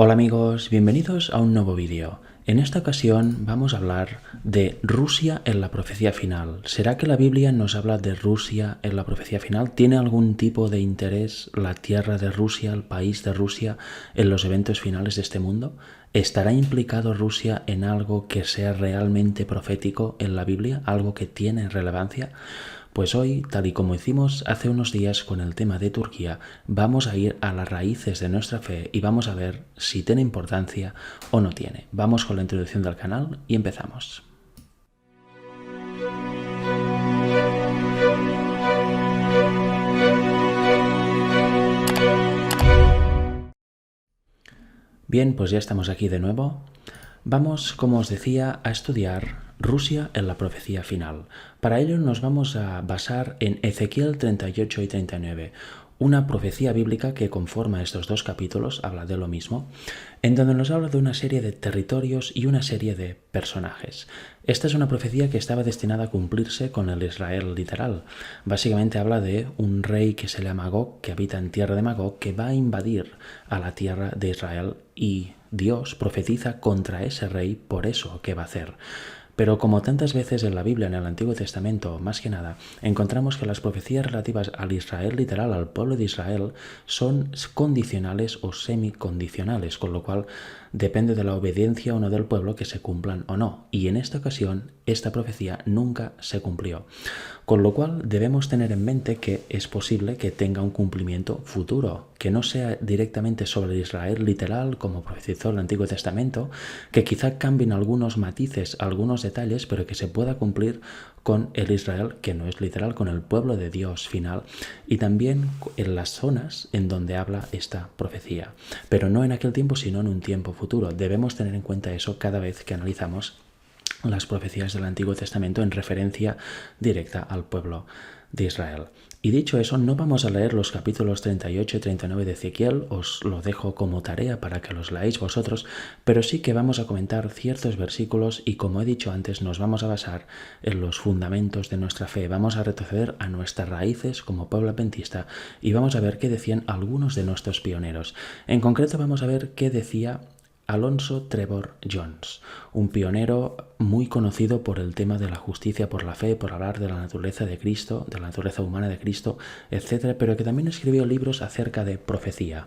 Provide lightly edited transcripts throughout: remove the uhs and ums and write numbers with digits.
Hola amigos, bienvenidos a un nuevo vídeo. En esta ocasión vamos a hablar de Rusia en la profecía final. ¿Será que la Biblia nos habla de Rusia en la profecía final? ¿Tiene algún tipo de interés la tierra de Rusia, el país de Rusia, en los eventos finales de este mundo? ¿Estará implicado Rusia en algo que sea realmente profético en la Biblia? ¿Algo que tiene relevancia? Pues hoy, tal y como hicimos hace unos días con el tema de Turquía, vamos a ir a las raíces de nuestra fe y vamos a ver si tiene importancia o no tiene. Vamos con la introducción del canal y empezamos. Bien, pues ya estamos aquí de nuevo. Vamos, como os decía, a estudiar Rusia en la profecía final. Para ello nos vamos a basar en Ezequiel 38 y 39, una profecía bíblica que conforma estos dos capítulos, habla de lo mismo, en donde nos habla de una serie de territorios y una serie de personajes. Esta es una profecía que estaba destinada a cumplirse con el Israel literal. Básicamente habla de un rey que se llama Gog, que habita en tierra de Magog, que va a invadir a la tierra de Israel y Dios profetiza contra ese rey por eso que va a hacer. Pero como tantas veces en la Biblia, en el Antiguo Testamento, más que nada, encontramos que las profecías relativas al Israel literal, al pueblo de Israel, son condicionales o semicondicionales, con lo cual depende de la obediencia o no del pueblo que se cumplan o no. Y en esta ocasión, esta profecía nunca se cumplió. Con lo cual debemos tener en mente que es posible que tenga un cumplimiento futuro, que no sea directamente sobre el Israel literal como profetizó el Antiguo Testamento, que quizá cambien algunos matices, algunos detalles, pero que se pueda cumplir con el Israel que no es literal, con el pueblo de Dios final, y también en las zonas en donde habla esta profecía. Pero no en aquel tiempo, sino en un tiempo futuro. Debemos tener en cuenta eso cada vez que analizamos las profecías del Antiguo Testamento en referencia directa al pueblo de Israel. Y dicho eso, no vamos a leer los capítulos 38 y 39 de Ezequiel, os lo dejo como tarea para que los leáis vosotros, pero sí que vamos a comentar ciertos versículos y, como he dicho antes, nos vamos a basar en los fundamentos de nuestra fe. Vamos a retroceder a nuestras raíces como pueblo adventista y vamos a ver qué decían algunos de nuestros pioneros. En concreto vamos a ver qué decía Alonzo Trevor Jones, un pionero muy conocido por el tema de la justicia por la fe, por hablar de la naturaleza de Cristo, de la naturaleza humana de Cristo, etc., pero que también escribió libros acerca de profecía.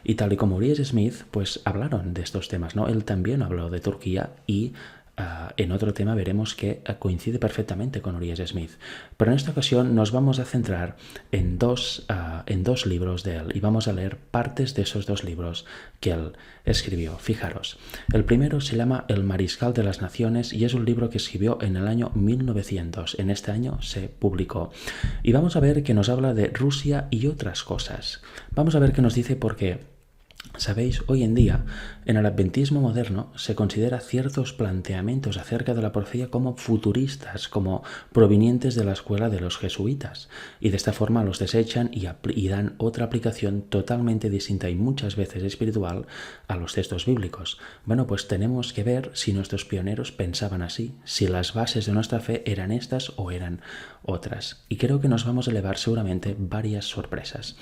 Y tal y como Urias Smith, pues hablaron de estos temas, ¿no? Él también habló de Turquía y en otro tema veremos que coincide perfectamente con Urias Smith. Pero en esta ocasión nos vamos a centrar en dos libros de él y vamos a leer partes de esos dos libros que él escribió. Fijaros, el primero se llama El Mariscal de las Naciones y es un libro que escribió en el año 1900. En este año se publicó. Y vamos a ver que nos habla de Rusia y otras cosas. Vamos a ver qué nos dice porque sabéis, hoy en día, en el adventismo moderno, se considera ciertos planteamientos acerca de la profecía como futuristas, como provenientes de la escuela de los jesuitas, y de esta forma los desechan y dan otra aplicación totalmente distinta y muchas veces espiritual a los textos bíblicos. Bueno, pues tenemos que ver si nuestros pioneros pensaban así, si las bases de nuestra fe eran estas o eran otras. Y creo que nos vamos a llevar seguramente varias sorpresas.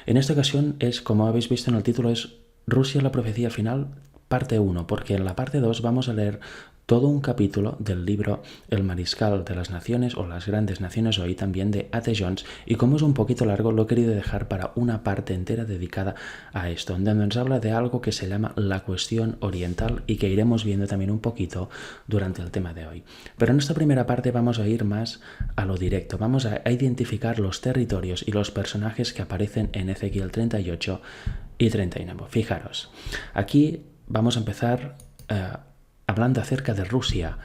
En esta ocasión es, como habéis visto en el título, es Rusia la profecía final, parte 1, porque en la parte 2 vamos a leer todo un capítulo del libro El Mariscal de las Naciones o Las Grandes Naciones hoy, también de A.T. Jones, y como es un poquito largo lo he querido dejar para una parte entera dedicada a esto, donde nos habla de algo que se llama la cuestión oriental y que iremos viendo también un poquito durante el tema de hoy. Pero en esta primera parte vamos a ir más a lo directo, vamos a identificar los territorios y los personajes que aparecen en Ezequiel 38 y 39. Fijaros, aquí vamos a empezar hablando acerca de Rusia.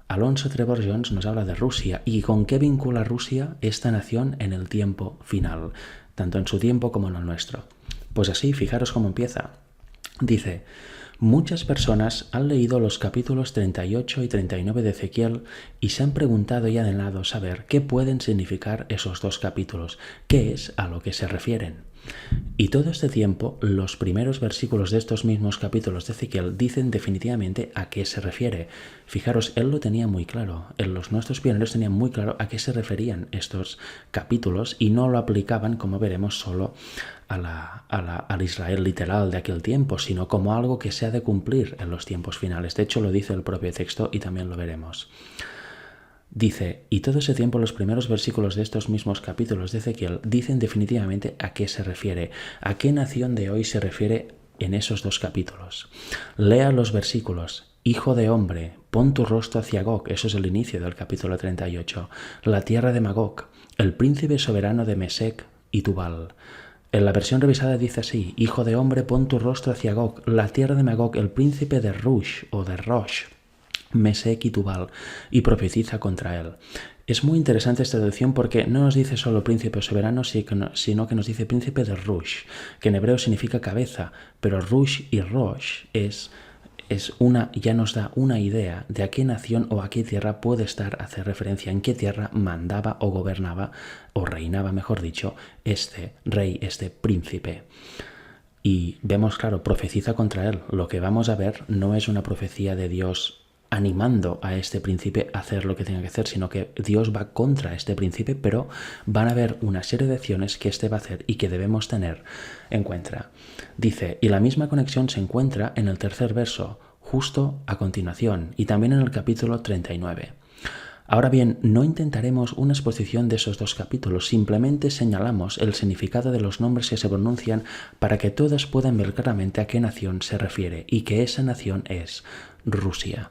Alonzo Trevor Jones nos habla de Rusia y con qué vincula Rusia esta nación en el tiempo final, tanto en su tiempo como en el nuestro. Pues así, fijaros cómo empieza. Dice: muchas personas han leído los capítulos 38 y 39 de Ezequiel y se han preguntado y anhelado saber qué pueden significar esos dos capítulos, qué es a lo que se refieren. Y todo este tiempo, los primeros versículos de estos mismos capítulos de Ezequiel dicen definitivamente a qué se refiere. Fijaros, él lo tenía muy claro, los nuestros pioneros tenían muy claro a qué se referían estos capítulos y no lo aplicaban, como veremos, solo al Israel literal de aquel tiempo, sino como algo que se ha de cumplir en los tiempos finales. De hecho, lo dice el propio texto y también lo veremos. Dice, y todo ese tiempo los primeros versículos de estos mismos capítulos de Ezequiel dicen definitivamente a qué se refiere, a qué nación de hoy se refiere en esos dos capítulos. Lea los versículos. Hijo de hombre, pon tu rostro hacia Gog, eso es el inicio del capítulo 38, la tierra de Magog, el príncipe soberano de Mesec y Tubal. En la versión revisada dice así, Hijo de hombre, pon tu rostro hacia Gog, la tierra de Magog, el príncipe de Rush o de Rosh, Mesec y Tubal, y profetiza contra él. Es muy interesante esta traducción porque no nos dice solo príncipe soberano, sino que nos dice príncipe de Rush, que en hebreo significa cabeza, pero Rush y Rosh ya nos da una idea de a qué nación o a qué tierra puede hacer referencia, en qué tierra mandaba o gobernaba, o reinaba, mejor dicho, este rey, este príncipe. Y vemos, claro, profetiza contra él. Lo que vamos a ver no es una profecía de Dios animando a este príncipe a hacer lo que tenga que hacer, sino que Dios va contra este príncipe, pero van a haber una serie de acciones que éste va a hacer y que debemos tener en cuenta. Dice, y la misma conexión se encuentra en el tercer verso, justo a continuación, y también en el capítulo 39. Ahora bien, no intentaremos una exposición de esos dos capítulos, simplemente señalamos el significado de los nombres que se pronuncian para que todos puedan ver claramente a qué nación se refiere y que esa nación es Rusia.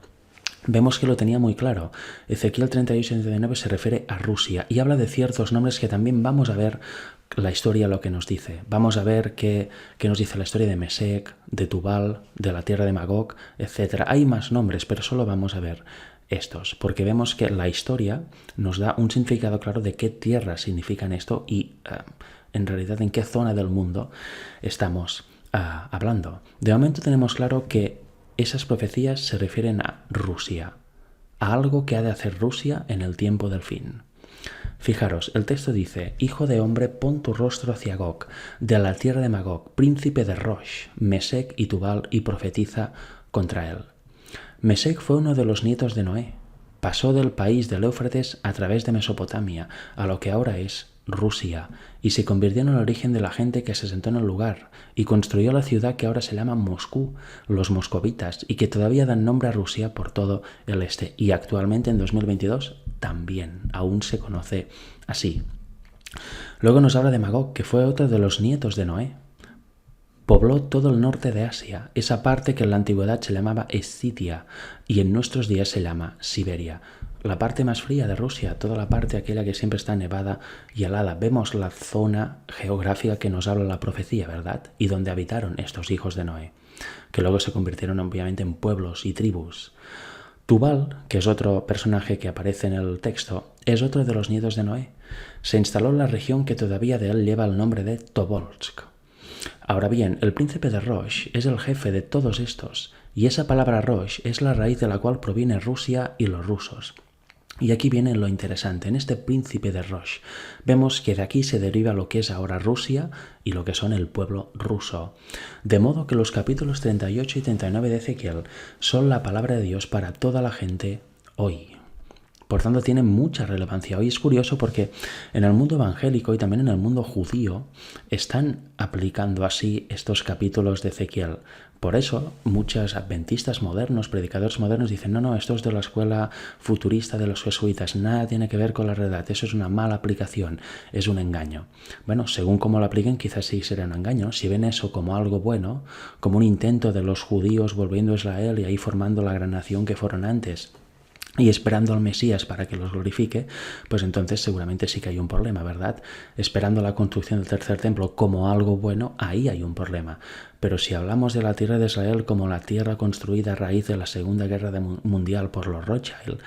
Vemos que lo tenía muy claro. Ezequiel 38 y 39 se refiere a Rusia y habla de ciertos nombres que también vamos a ver la historia lo que nos dice. Vamos a ver qué nos dice la historia de Mesec, de Tubal, de la tierra de Magog, etc. Hay más nombres, pero solo vamos a ver estos, porque vemos que la historia nos da un significado claro de qué tierras significan esto y en realidad en qué zona del mundo estamos hablando. De momento tenemos claro que esas profecías se refieren a Rusia, a algo que ha de hacer Rusia en el tiempo del fin. Fijaros, el texto dice, Hijo de hombre, pon tu rostro hacia Gog, de la tierra de Magog, príncipe de Rosh, Mesec y Tubal, y profetiza contra él. Mesec fue uno de los nietos de Noé. Pasó del país del Éufrates a través de Mesopotamia, a lo que ahora es Rusia, y se convirtió en el origen de la gente que se sentó en el lugar, y construyó la ciudad que ahora se llama Moscú, los moscovitas, y que todavía dan nombre a Rusia por todo el este, y actualmente en 2022 también, aún se conoce así. Luego nos habla de Magog, que fue otro de los nietos de Noé. Pobló todo el norte de Asia, esa parte que en la antigüedad se llamaba Escitia y en nuestros días se llama Siberia. La parte más fría de Rusia, toda la parte aquella que siempre está nevada y helada. Vemos la zona geográfica que nos habla la profecía, ¿verdad? Y donde habitaron estos hijos de Noé, que luego se convirtieron obviamente en pueblos y tribus. Tubal, que es otro personaje que aparece en el texto, es otro de los nietos de Noé. Se instaló en la región que todavía de él lleva el nombre de Tobolsk. Ahora bien, el príncipe de Rosh es el jefe de todos estos, y esa palabra Rosh es la raíz de la cual proviene Rusia y los rusos. Y aquí viene lo interesante, en este príncipe de Rosh vemos que de aquí se deriva lo que es ahora Rusia y lo que son el pueblo ruso. De modo que los capítulos 38 y 39 de Ezequiel son la palabra de Dios para toda la gente hoy. Por tanto, tiene mucha relevancia. Hoy es curioso porque en el mundo evangélico y también en el mundo judío están aplicando así estos capítulos de Ezequiel. Por eso, muchos adventistas modernos, predicadores modernos, dicen, no, esto es de la escuela futurista de los jesuitas, nada tiene que ver con la realidad, eso es una mala aplicación, es un engaño. Bueno, según cómo lo apliquen, quizás sí será un engaño. Si ven eso como algo bueno, como un intento de los judíos volviendo a Israel y ahí formando la gran nación que fueron antes, y esperando al Mesías para que los glorifique, pues entonces seguramente sí que hay un problema, ¿verdad? Esperando la construcción del tercer templo como algo bueno, ahí hay un problema. Pero si hablamos de la tierra de Israel como la tierra construida a raíz de la Segunda Guerra Mundial por los Rothschild,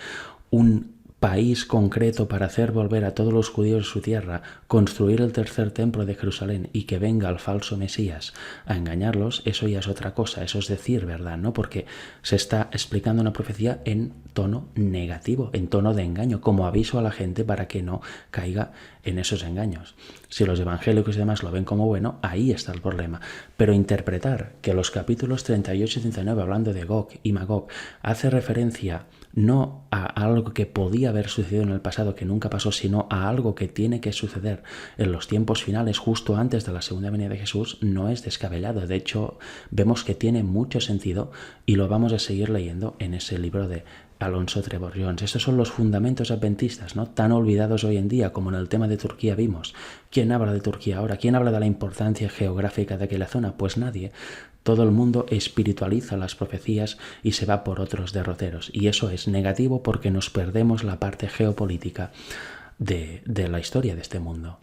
un país concreto para hacer volver a todos los judíos de su tierra, construir el tercer templo de Jerusalén y que venga el falso Mesías a engañarlos, eso ya es otra cosa, eso es decir, ¿verdad? ¿No? Porque se está explicando una profecía en tono negativo, en tono de engaño, como aviso a la gente para que no caiga en esos engaños. Si los evangélicos y demás lo ven como bueno, ahí está el problema. Pero interpretar que los capítulos 38 y 39, hablando de Gog y Magog, hace referencia no a algo que podía haber sucedido en el pasado, que nunca pasó, sino a algo que tiene que suceder en los tiempos finales, justo antes de la segunda venida de Jesús, no es descabellado. De hecho, vemos que tiene mucho sentido y lo vamos a seguir leyendo en ese libro de Alonso Trevor Jones. Estos son los fundamentos adventistas, ¿no? Tan olvidados hoy en día, como en el tema de Turquía vimos. ¿Quién habla de Turquía ahora? ¿Quién habla de la importancia geográfica de aquella zona? Pues nadie. Todo el mundo espiritualiza las profecías y se va por otros derroteros. Y eso es negativo porque nos perdemos la parte geopolítica de la historia de este mundo.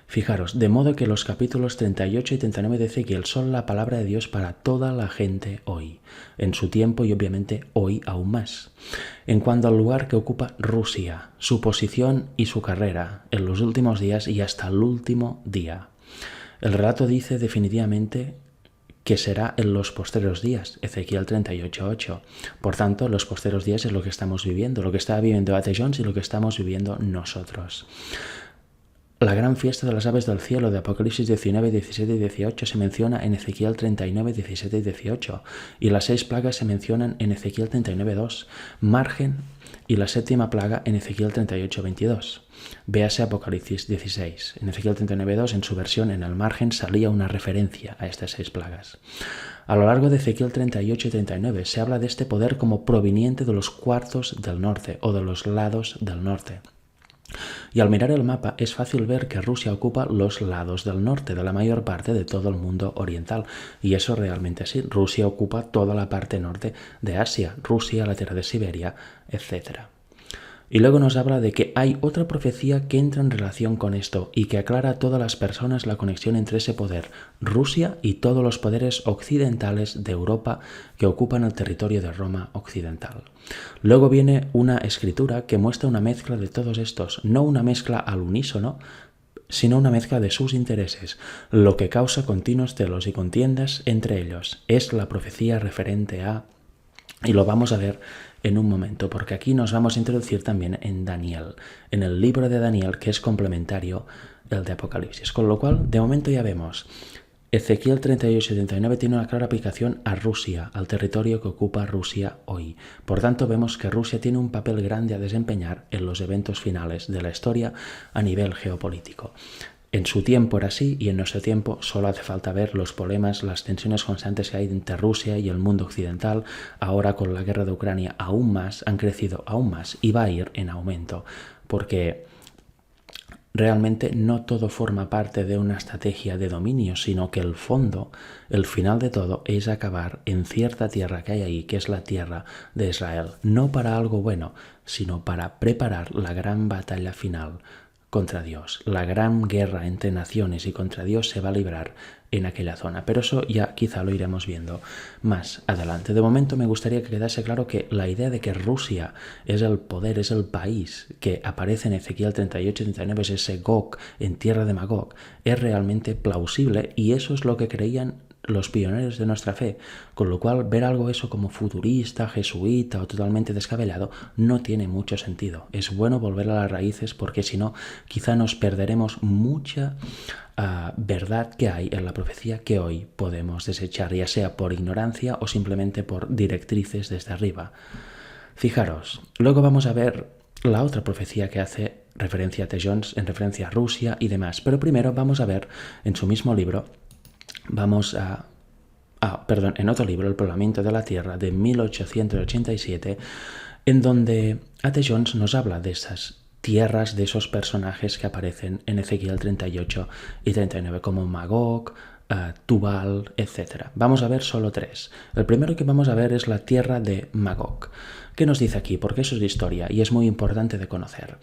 Fijaros, de modo que los capítulos 38 y 39 de Ezequiel son la palabra de Dios para toda la gente hoy, en su tiempo y obviamente hoy aún más. En cuanto al lugar que ocupa Rusia, su posición y su carrera en los últimos días y hasta el último día. El relato dice definitivamente que será en los postreros días, Ezequiel 38:8. Por tanto, los postreros días es lo que estamos viviendo, lo que está viviendo A.T. Jones y lo que estamos viviendo nosotros. La gran fiesta de las aves del cielo de Apocalipsis 19, 17 y 18 se menciona en Ezequiel 39, 17 y 18, y las 6 plagas se mencionan en Ezequiel 39, 2, margen y la 7ª plaga en Ezequiel 38, 22. Véase Apocalipsis 16. En Ezequiel 39, 2, en su versión en el margen, salía una referencia a estas 6 plagas. A lo largo de Ezequiel 38 y 39 se habla de este poder como proveniente de los cuartos del norte o de los lados del norte. Y al mirar el mapa es fácil ver que Rusia ocupa los lados del norte de la mayor parte de todo el mundo oriental. Y eso realmente así. Rusia ocupa toda la parte norte de Asia, Rusia, la tierra de Siberia, etc. Y luego nos habla de que hay otra profecía que entra en relación con esto y que aclara a todas las personas la conexión entre ese poder, Rusia y todos los poderes occidentales de Europa que ocupan el territorio de Roma occidental. Luego viene una escritura que muestra una mezcla de todos estos, no una mezcla al unísono, sino una mezcla de sus intereses, lo que causa continuos celos y contiendas entre ellos. Es la profecía referente a... Y lo vamos a ver en un momento, porque aquí nos vamos a introducir también en Daniel, en el libro de Daniel, que es complementario al de Apocalipsis. Con lo cual, de momento ya vemos, Ezequiel 38 y 79 tiene una clara aplicación a Rusia, al territorio que ocupa Rusia hoy. Por tanto, vemos que Rusia tiene un papel grande a desempeñar en los eventos finales de la historia a nivel geopolítico. En su tiempo era así y en nuestro tiempo solo hace falta ver los problemas, las tensiones constantes que hay entre Rusia y el mundo occidental. Ahora con la guerra de Ucrania aún más, han crecido aún más y va a ir en aumento porque realmente no todo forma parte de una estrategia de dominio, sino que el fondo, el final de todo es acabar en cierta tierra que hay ahí, que es la tierra de Israel. No para algo bueno, sino para preparar la gran batalla final contra Dios. La gran guerra entre naciones y contra Dios se va a librar en aquella zona. Pero eso ya quizá lo iremos viendo más adelante. De momento me gustaría que quedase claro que la idea de que Rusia es el poder, es el país que aparece en Ezequiel 38 y 39, es ese Gog en tierra de Magog, es realmente plausible y eso es lo que creían los pioneros de nuestra fe, con lo cual ver algo eso como futurista, jesuita o totalmente descabellado no tiene mucho sentido. Es bueno volver a las raíces porque si no quizá nos perderemos mucha verdad que hay en la profecía que hoy podemos desechar, ya sea por ignorancia o simplemente por directrices desde arriba. Fijaros, luego vamos a ver la otra profecía que hace referencia a T. Jones en referencia a Rusia y demás, pero primero vamos a ver en su mismo libro en otro libro, El poblamiento de la Tierra, de 1887, en donde A.T. Jones nos habla de esas tierras, de esos personajes que aparecen en Ezequiel 38 y 39, como Magog, Tubal, etc. Vamos a ver solo 3. El primero que vamos a ver es la tierra de Magog. ¿Qué nos dice aquí? Porque eso es de historia y es muy importante de conocer.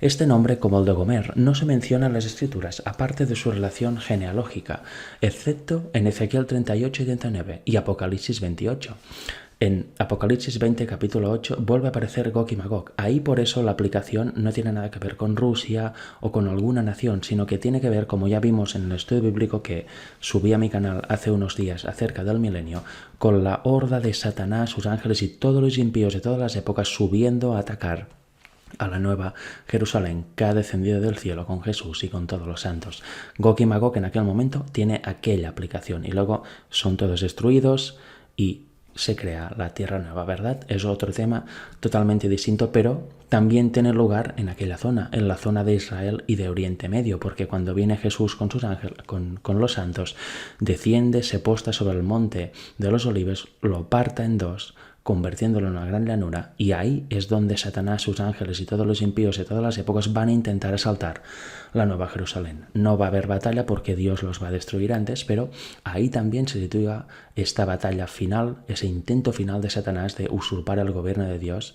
Este nombre, como el de Gomer, no se menciona en las escrituras, aparte de su relación genealógica, excepto en Ezequiel 38 y 39 y Apocalipsis 28. En Apocalipsis 20, capítulo 8, vuelve a aparecer Gog y Magog. Ahí por eso la aplicación no tiene nada que ver con Rusia o con alguna nación, sino que tiene que ver, como ya vimos en el estudio bíblico que subí a mi canal hace unos días acerca del milenio, con la horda de Satanás, sus ángeles y todos los impíos de todas las épocas subiendo a atacar a la nueva Jerusalén que ha descendido del cielo con Jesús y con todos los santos. Gog y Magog en aquel momento tiene aquella aplicación y luego son todos destruidos y se crea la tierra nueva, ¿verdad? Es otro tema totalmente distinto, pero también tiene lugar en aquella zona, en la zona de Israel y de Oriente Medio, porque cuando viene Jesús con sus ángeles, con los santos, desciende, se posta sobre el monte de los Olivos, lo parta en dos, convirtiéndolo en una gran llanura, y ahí es donde Satanás, sus ángeles y todos los impíos de todas las épocas van a intentar asaltar la Nueva Jerusalén. No va a haber batalla porque Dios los va a destruir antes, pero ahí también se sitúa esta batalla final, ese intento final de Satanás de usurpar el gobierno de Dios.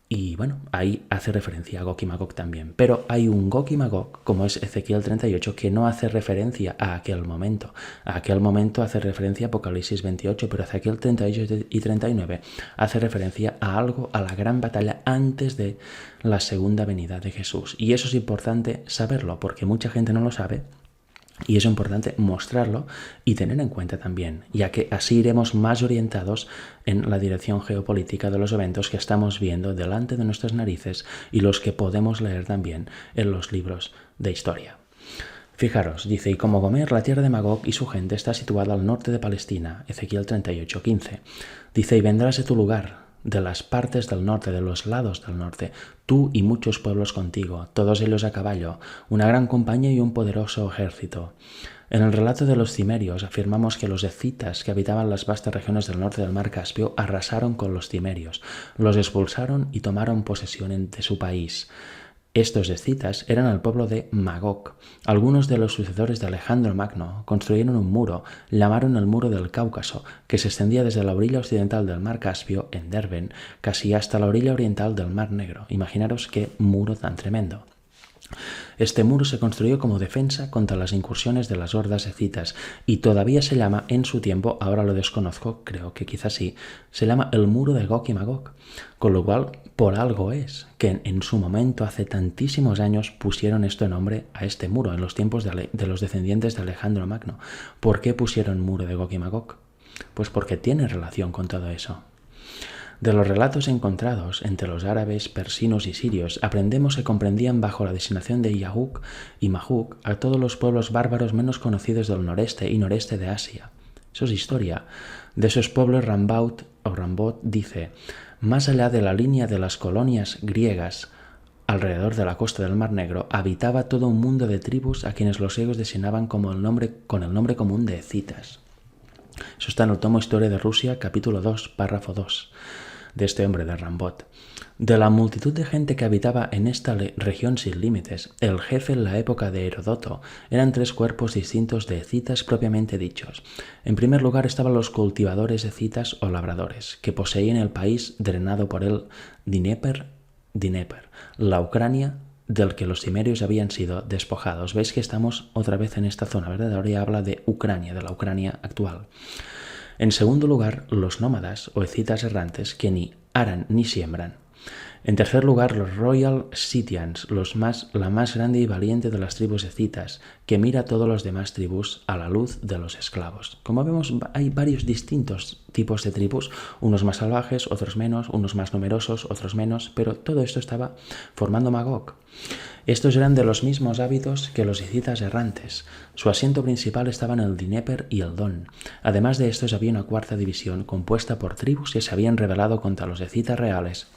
Y bueno, ahí hace referencia a Gog y Magog también. Pero hay un Gog y Magog, como es Ezequiel 38, que no hace referencia a aquel momento. A aquel momento hace referencia a Apocalipsis 28, pero Ezequiel 38 y 39 hace referencia a algo, a la gran batalla antes de la segunda venida de Jesús. Y eso es importante saberlo, porque mucha gente no lo sabe. Y es importante mostrarlo y tener en cuenta también, ya que así iremos más orientados en la dirección geopolítica de los eventos que estamos viendo delante de nuestras narices y los que podemos leer también en los libros de historia. Fijaros, dice, y como Gomer, la tierra de Magog y su gente está situada al norte de Palestina, Ezequiel 38:15. Dice, y vendrás de tu lugar, de las partes del norte, de los lados del norte, tú y muchos pueblos contigo, todos ellos a caballo, una gran compañía y un poderoso ejército. En el relato de los cimerios afirmamos que los escitas que habitaban las vastas regiones del norte del mar Caspio arrasaron con los cimerios, los expulsaron y tomaron posesión de su país. Estos escitas eran el pueblo de Magog. Algunos de los sucesores de Alejandro Magno construyeron un muro, llamaron el muro del Cáucaso, que se extendía desde la orilla occidental del mar Caspio, en Derben, casi hasta la orilla oriental del mar Negro. Imaginaros qué muro tan tremendo. Este muro se construyó como defensa contra las incursiones de las hordas escitas y todavía se llama en su tiempo, ahora lo desconozco, creo que quizás sí, se llama el muro de Gog y Magog, con lo cual por algo es que en su momento hace tantísimos años pusieron este nombre a este muro en los tiempos de los descendientes de Alejandro Magno. ¿Por qué pusieron muro de Gog y Magog? Pues porque tiene relación con todo eso. De los relatos encontrados entre los árabes, persinos y sirios, aprendemos que comprendían bajo la designación de Yahuk y Mahuk a todos los pueblos bárbaros menos conocidos del noreste y noreste de Asia. Eso es historia. De esos pueblos Rambaut dice, más allá de la línea de las colonias griegas, alrededor de la costa del Mar Negro, habitaba todo un mundo de tribus a quienes los griegos designaban con el nombre común de escitas. Eso está en el tomo Historia de Rusia, capítulo 2, párrafo 2, de este hombre de Rambot. De la multitud de gente que habitaba en esta región sin límites, el jefe en la época de Herodoto eran 3 cuerpos distintos de escitas propiamente dichos. En primer lugar estaban los cultivadores escitas o labradores, que poseían el país drenado por el Dnieper, la Ucrania, del que los cimerios habían sido despojados. Veis que estamos otra vez en esta zona, ¿verdad? Ahora ya habla de Ucrania, de la Ucrania actual. En segundo lugar, los nómadas o escitas errantes que ni aran ni siembran. En tercer lugar, los Royal Scythians, la más grande y valiente de las tribus escitas, que mira a todas las demás tribus a la luz de los esclavos. Como vemos, hay varios distintos tipos de tribus, unos más salvajes, otros menos, unos más numerosos, otros menos, pero todo esto estaba formando Magog. Estos eran de los mismos hábitos que los escitas errantes. Su asiento principal estaba en el Dnieper y el Don. Además de estos había una cuarta división compuesta por tribus que se habían rebelado contra los escitas reales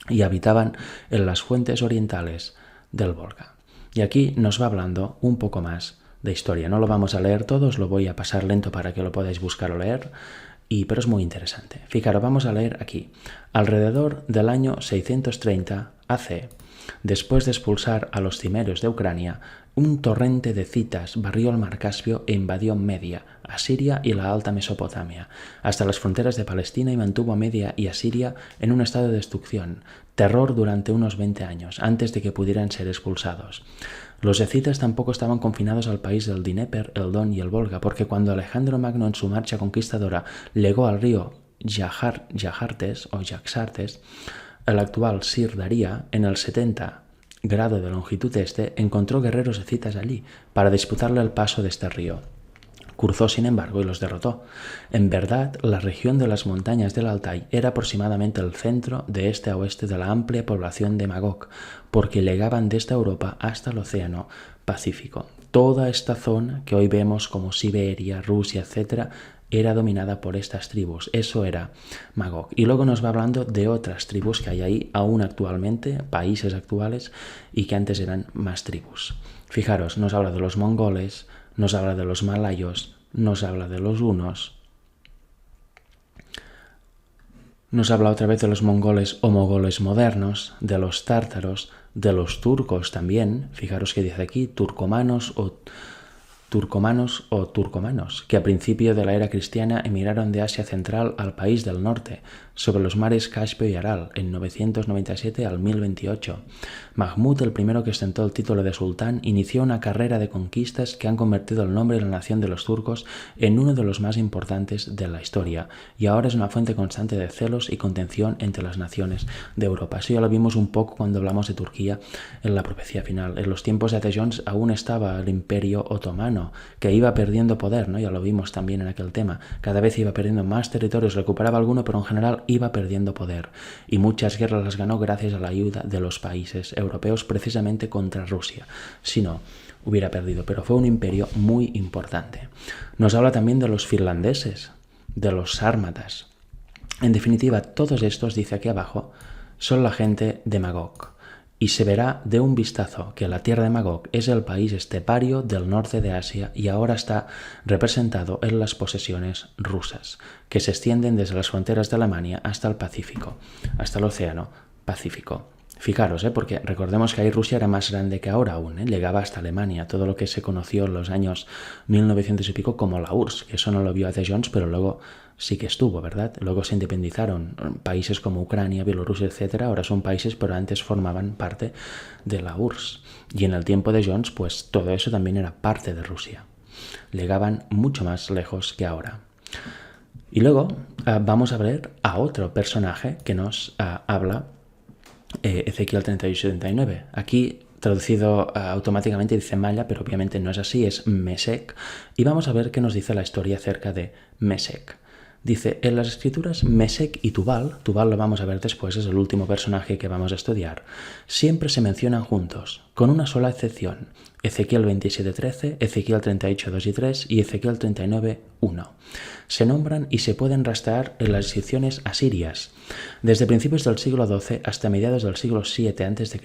y habitaban en las fuentes orientales del Volga. Y aquí nos va hablando un poco más de historia. No lo vamos a leer todo, os lo voy a pasar lento para que lo podáis buscar o leer, pero es muy interesante. Fijaros, vamos a leer aquí. Alrededor del año 630 AC, después de expulsar a los cimerios de Ucrania, un torrente de escitas barrió el mar Caspio e invadió Media, Asiria y la Alta Mesopotamia, hasta las fronteras de Palestina y mantuvo a Media y Asiria en un estado de destrucción, terror durante unos 20 años, antes de que pudieran ser expulsados. Los escitas tampoco estaban confinados al país del Dnieper, el Don y el Volga, porque cuando Alejandro Magno en su marcha conquistadora llegó al río Yajartes o Yaxartes, el actual Sir Daria, en el 70 grado de longitud este, encontró guerreros escitas allí para disputarle el paso de este río. Cruzó, sin embargo, y los derrotó. En verdad, la región de las montañas del Altai era aproximadamente el centro de este a oeste de la amplia población de Magog, porque llegaban desde Europa hasta el Océano Pacífico. Toda esta zona que hoy vemos como Siberia, Rusia, etc., era dominada por estas tribus. Eso era Magog. Y luego nos va hablando de otras tribus que hay ahí aún actualmente, países actuales, y que antes eran más tribus. Fijaros, nos habla de los mongoles, nos habla de los malayos, nos habla de los hunos, nos habla otra vez de los mongoles o mogoles modernos, de los tártaros, de los turcos también. Fijaros que dice aquí turcomanos o turcomanos, que a principio de la era cristiana emigraron de Asia Central al país del norte, sobre los mares Caspio y Aral, en 997 al 1028. Mahmud, el primero que ostentó el título de sultán, inició una carrera de conquistas que han convertido el nombre de la nación de los turcos en uno de los más importantes de la historia, y ahora es una fuente constante de celos y contención entre las naciones de Europa. Eso ya lo vimos un poco cuando hablamos de Turquía en la profecía final. En los tiempos de Atejons aún estaba el Imperio Otomano, que iba perdiendo poder, ¿no? Ya lo vimos también en aquel tema. Cada vez iba perdiendo más territorios, recuperaba alguno, pero en general iba perdiendo poder. Y muchas guerras las ganó gracias a la ayuda de los países europeos, precisamente contra Rusia. Si no, hubiera perdido, pero fue un imperio muy importante. Nos habla también de los finlandeses, de los sármatas. En definitiva, todos estos, dice aquí abajo, son la gente de Magog. Y se verá de un vistazo que la tierra de Magog es el país estepario del norte de Asia y ahora está representado en las posesiones rusas, que se extienden desde las fronteras de Alemania hasta el Pacífico, hasta el Océano Pacífico. Fijaros, porque recordemos que ahí Rusia era más grande que ahora aún, llegaba hasta Alemania, todo lo que se conoció en los años 1900 y pico como la URSS, que eso no lo vio Atejons, pero luego sí que estuvo, ¿verdad? Luego se independizaron países como Ucrania, Bielorrusia, etc. Ahora son países, pero antes formaban parte de la URSS. Y en el tiempo de Jones, pues todo eso también era parte de Rusia. Llegaban mucho más lejos que ahora. Y luego vamos a ver a otro personaje que nos habla, Ezequiel 38-39. Aquí traducido automáticamente dice Maya, pero obviamente no es así, es Mesec. Y vamos a ver qué nos dice la historia acerca de Mesec. Dice, en las escrituras Mesec y Tubal lo vamos a ver después, es el último personaje que vamos a estudiar, siempre se mencionan juntos, con una sola excepción, Ezequiel 27:13, Ezequiel 38:2 y 3 y Ezequiel 39:1. Se nombran y se pueden rastrear en las inscripciones asirias, desde principios del siglo XII hasta mediados del siglo VII a.C.,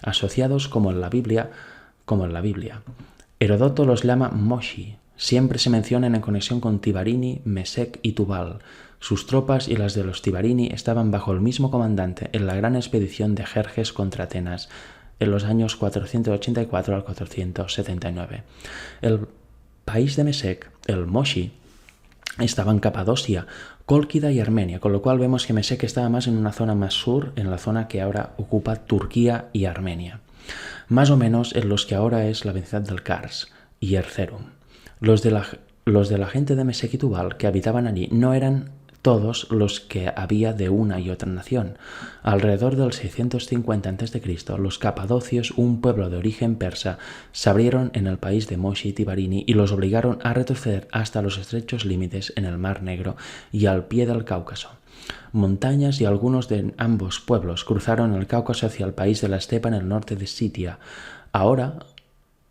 asociados como en la Biblia. Herodoto los llama Moshi. Siempre se mencionan en conexión con Tibarini, Mesec y Tubal. Sus tropas y las de los Tibarini estaban bajo el mismo comandante en la gran expedición de Jerjes contra Atenas en los años 484 al 479. El país de Mesec, el Moshi, estaba en Capadocia, Cólquida y Armenia, con lo cual vemos que Mesec estaba más en una zona más sur, en la zona que ahora ocupa Turquía y Armenia, más o menos en los que ahora es la vecindad del Kars y Erzurum. Los de la gente de Mesec y Tubal que habitaban allí no eran todos los que había de una y otra nación. Alrededor del 650 a.C., los capadocios, un pueblo de origen persa, se abrieron en el país de Moshi y Tibarini y los obligaron a retroceder hasta los estrechos límites en el Mar Negro y al pie del Cáucaso. Montañas y algunos de ambos pueblos cruzaron el Cáucaso hacia el país de la estepa en el norte de Sitia. Ahora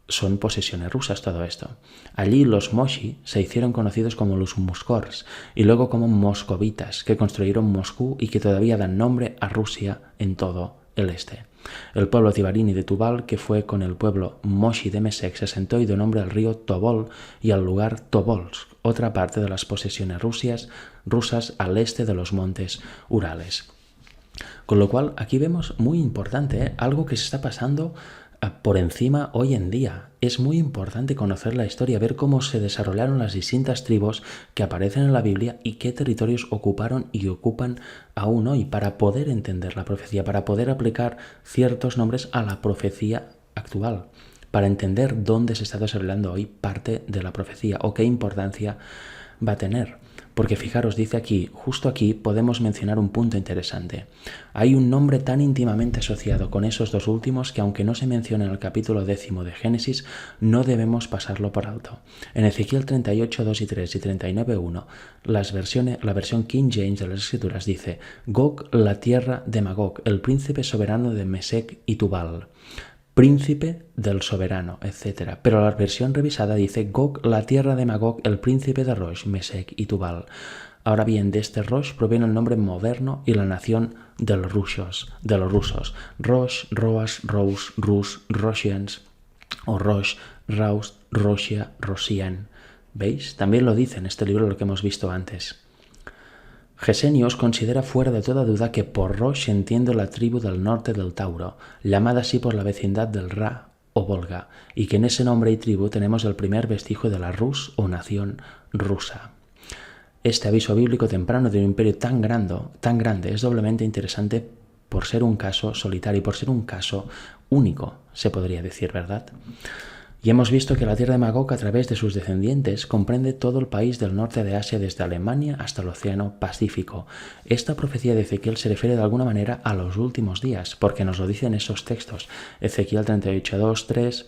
son posesiones rusas todo esto. Allí los Moshi se hicieron conocidos como los Muskors y luego como moscovitas, que construyeron Moscú y que todavía dan nombre a Rusia en todo el este. El pueblo Tibarini de Tubal, que fue con el pueblo Moshi de Mesec, se asentó y dio nombre al río Tobol y al lugar Tobolsk, otra parte de las posesiones rusas al este de los montes Urales. Con lo cual, aquí vemos muy importante, algo que se está pasando por encima hoy en día. Es muy importante conocer la historia, ver cómo se desarrollaron las distintas tribus que aparecen en la Biblia y qué territorios ocuparon y ocupan aún hoy, para poder entender la profecía, para poder aplicar ciertos nombres a la profecía actual, para entender dónde se está desarrollando hoy parte de la profecía o qué importancia va a tener. porque fijaros, dice aquí, justo aquí podemos mencionar un punto interesante. Hay un nombre tan íntimamente asociado con esos dos últimos que aunque no se menciona en el capítulo 10 de Génesis, no debemos pasarlo por alto. En Ezequiel 38, 2 y 3 y 39, 1, la versión King James de las Escrituras dice: Gog, la tierra de Magog, el príncipe soberano de Mesec y Tubal. Príncipe del soberano, etc. Pero la versión revisada dice Gog, la tierra de Magog, el príncipe de Rosh, Mesec y Tubal. Ahora bien, de este Rosh proviene el nombre moderno y la nación de los rusos. Rosh, Roas, Rous, Rus, Roshians, o Rosh, Raus, Roshia, Rosian. ¿Veis? También lo dice en este libro lo que hemos visto antes. Gesenios considera fuera de toda duda que por Rosh se entiende la tribu del norte del Tauro, llamada así por la vecindad del Ra o Volga, y que en ese nombre y tribu tenemos el primer vestigio de la Rus o nación rusa. Este aviso bíblico temprano de un imperio tan grande es doblemente interesante por ser un caso solitario y por ser un caso único, se podría decir, ¿verdad? Y hemos visto que la tierra de Magog, a través de sus descendientes, comprende todo el país del norte de Asia, desde Alemania hasta el Océano Pacífico. Esta profecía de Ezequiel se refiere de alguna manera a los últimos días, porque nos lo dicen esos textos. Ezequiel 38, 2, 3,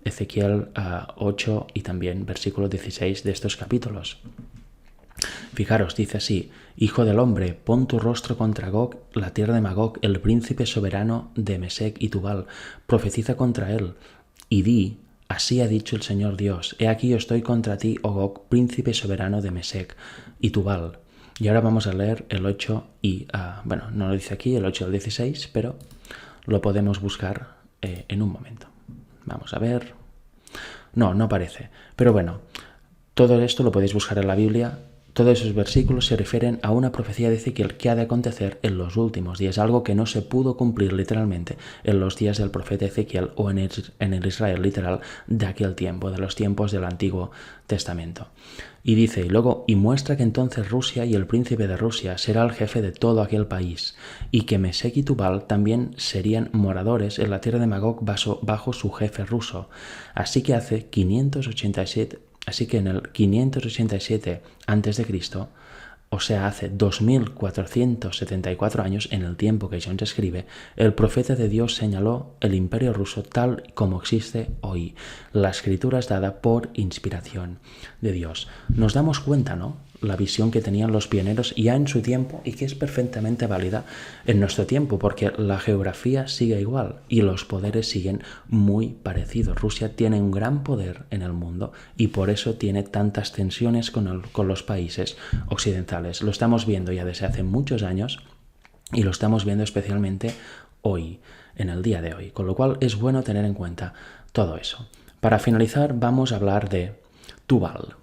Ezequiel 8 y también versículo 16 de estos capítulos. Fijaros, dice así: Hijo del hombre, pon tu rostro contra Gog, la tierra de Magog, el príncipe soberano de Mesec y Tubal. Profetiza contra él y di: así ha dicho el Señor Dios, he aquí yo estoy contra ti, oh Gog, príncipe soberano de Mesec y Tubal. Y ahora vamos a leer el 8 y, no lo dice aquí, el 8 y el 16, pero lo podemos buscar en un momento. Vamos a ver. No aparece. Pero bueno, todo esto lo podéis buscar en la Biblia. Todos esos versículos se refieren a una profecía de Ezequiel que ha de acontecer en los últimos días, algo que no se pudo cumplir literalmente en los días del profeta Ezequiel o en el Israel literal de aquel tiempo, de los tiempos del Antiguo Testamento. Y dice, y muestra que entonces Rusia y el príncipe de Rusia será el jefe de todo aquel país, y que Mesec y Tubal también serían moradores en la tierra de Magog bajo su jefe ruso. Así que en el 587 a.C., o sea, hace 2474 años, en el tiempo que Jones escribe, el profeta de Dios señaló el imperio ruso tal como existe hoy. La escritura es dada por inspiración de Dios. Nos damos cuenta, ¿no?, la visión que tenían los pioneros ya en su tiempo y que es perfectamente válida en nuestro tiempo, porque la geografía sigue igual y los poderes siguen muy parecidos. Rusia tiene un gran poder en el mundo y por eso tiene tantas tensiones con los países occidentales. Lo estamos viendo ya desde hace muchos años y lo estamos viendo especialmente hoy, en el día de hoy, con lo cual es bueno tener en cuenta todo eso. Para finalizar, vamos a hablar de Tubal.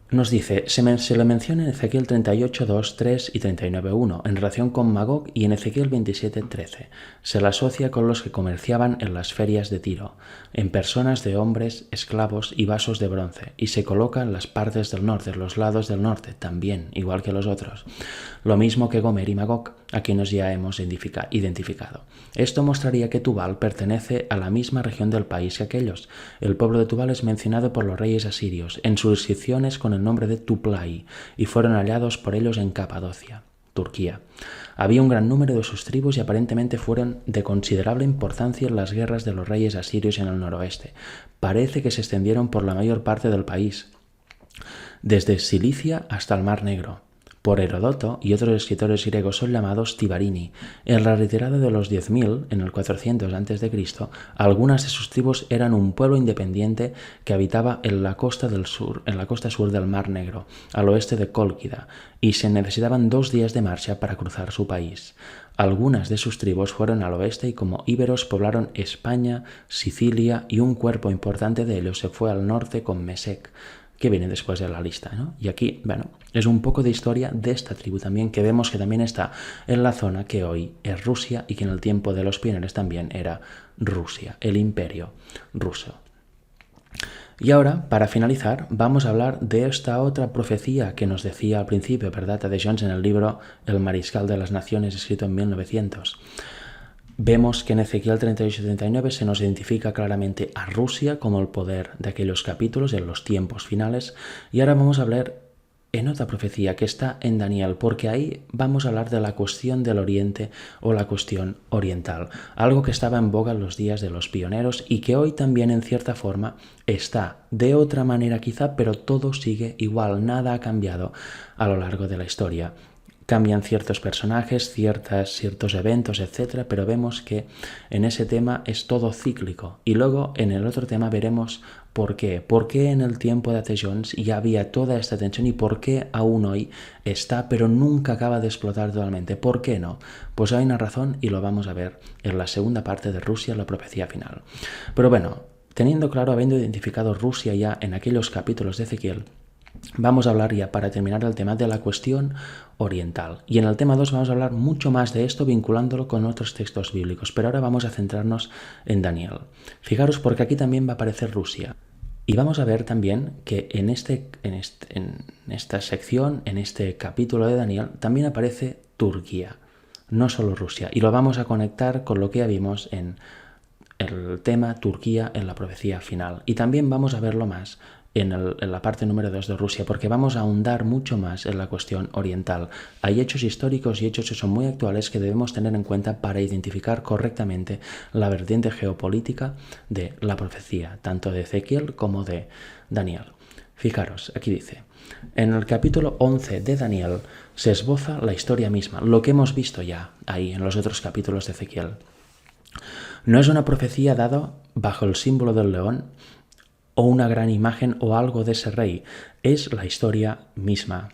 Nos dice, se le menciona en Ezequiel 38, 2, 3 y 39, 1, en relación con Magog, y en Ezequiel 27, 13. Se la asocia con los que comerciaban en las ferias de Tiro, en personas de hombres, esclavos y vasos de bronce, y se coloca en las partes del norte, los lados del norte, también, igual que los otros. Lo mismo que Gomer y Magog, a quienes ya hemos identificado. Esto mostraría que Tubal pertenece a la misma región del país que aquellos. El pueblo de Tubal es mencionado por los reyes asirios en sus inscripciones con el nombre de Tuplai, y fueron hallados por ellos en Capadocia, Turquía. Había un gran número de sus tribus y aparentemente fueron de considerable importancia en las guerras de los reyes asirios en el noroeste. Parece que se extendieron por la mayor parte del país, desde Cilicia hasta el Mar Negro. Por Herodoto y otros escritores griegos son llamados Tibarini. En la retirada de los 10.000, en el 400 a.C., algunas de sus tribus eran un pueblo independiente que habitaba en la costa sur del Mar Negro, al oeste de Cólquida, y se necesitaban 2 días de marcha para cruzar su país. Algunas de sus tribus fueron al oeste y como íberos poblaron España, Sicilia, y un cuerpo importante de ellos se fue al norte con Mesec, que viene después de la lista, ¿no? Y aquí, es un poco de historia de esta tribu también, que vemos que también está en la zona que hoy es Rusia y que en el tiempo de los pioneros también era Rusia, el imperio ruso. Y ahora, para finalizar, vamos a hablar de esta otra profecía que nos decía al principio, ¿verdad?, de Jones en el libro El Mariscal de las Naciones, escrito en 1900. Vemos que en Ezequiel 38-39 se nos identifica claramente a Rusia como el poder de aquellos capítulos en los tiempos finales, y ahora vamos a ver en otra profecía que está en Daniel, porque ahí vamos a hablar de la cuestión del Oriente o la cuestión oriental, algo que estaba en boga en los días de los pioneros y que hoy también en cierta forma está de otra manera quizá, pero todo sigue igual, nada ha cambiado a lo largo de la historia. Cambian ciertos personajes, ciertos eventos, etcétera, pero vemos que en ese tema es todo cíclico. Y luego en el otro tema veremos por qué. ¿Por qué en el tiempo de A.T. Jones ya había toda esta tensión y por qué aún hoy está, pero nunca acaba de explotar totalmente? ¿Por qué no? Pues hay una razón y lo vamos a ver en la segunda parte de Rusia, la profecía final. Pero bueno, teniendo claro, habiendo identificado Rusia ya en aquellos capítulos de Ezequiel, vamos a hablar ya para terminar el tema de la cuestión oriental. Y en el tema 2 vamos a hablar mucho más de esto vinculándolo con otros textos bíblicos. Pero ahora vamos a centrarnos en Daniel. Fijaros porque aquí también va a aparecer Rusia. Y vamos a ver también que en esta sección, en este capítulo de Daniel, también aparece Turquía, no solo Rusia. Y lo vamos a conectar con lo que ya vimos en el tema Turquía en la profecía final. Y también vamos a verlo más en la parte número 2 de Rusia, porque vamos a ahondar mucho más en la cuestión oriental. Hay hechos históricos y hechos que son muy actuales que debemos tener en cuenta para identificar correctamente la vertiente geopolítica de la profecía, tanto de Ezequiel como de Daniel. Fijaros, aquí dice, en el capítulo 11 de Daniel se esboza la historia misma, lo que hemos visto ya ahí en los otros capítulos de Ezequiel. No es una profecía dada bajo el símbolo del león o una gran imagen o algo de ese rey, es la historia misma,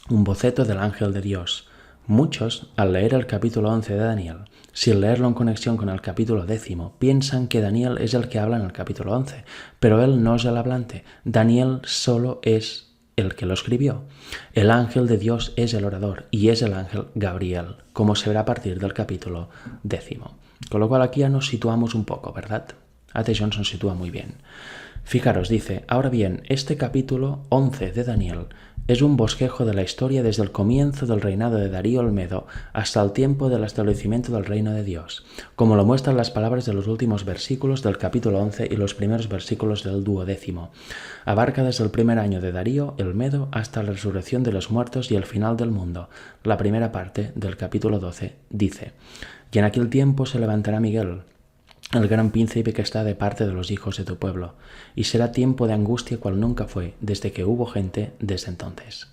un boceto del ángel de Dios. Muchos, al leer el capítulo 11 de Daniel, sin leerlo en conexión con el capítulo 10, piensan que Daniel es el que habla en el capítulo 11, pero él no es el hablante. Daniel solo es el que lo escribió. El ángel de Dios es el orador y es el ángel Gabriel, como se verá a partir del capítulo 10. Con lo cual aquí ya nos situamos un poco, ¿verdad? A.T. Jones nos sitúa muy bien. Fijaros, dice, ahora bien, este capítulo 11 de Daniel es un bosquejo de la historia desde el comienzo del reinado de Darío el Medo hasta el tiempo del establecimiento del reino de Dios, como lo muestran las palabras de los últimos versículos del capítulo 11 y los primeros versículos del 12. Abarca desde el primer año de Darío el Medo hasta la resurrección de los muertos y el final del mundo. La primera parte del capítulo 12 dice, y en aquel tiempo se levantará Miguel, el gran príncipe que está de parte de los hijos de tu pueblo, y será tiempo de angustia cual nunca fue, desde que hubo gente desde entonces.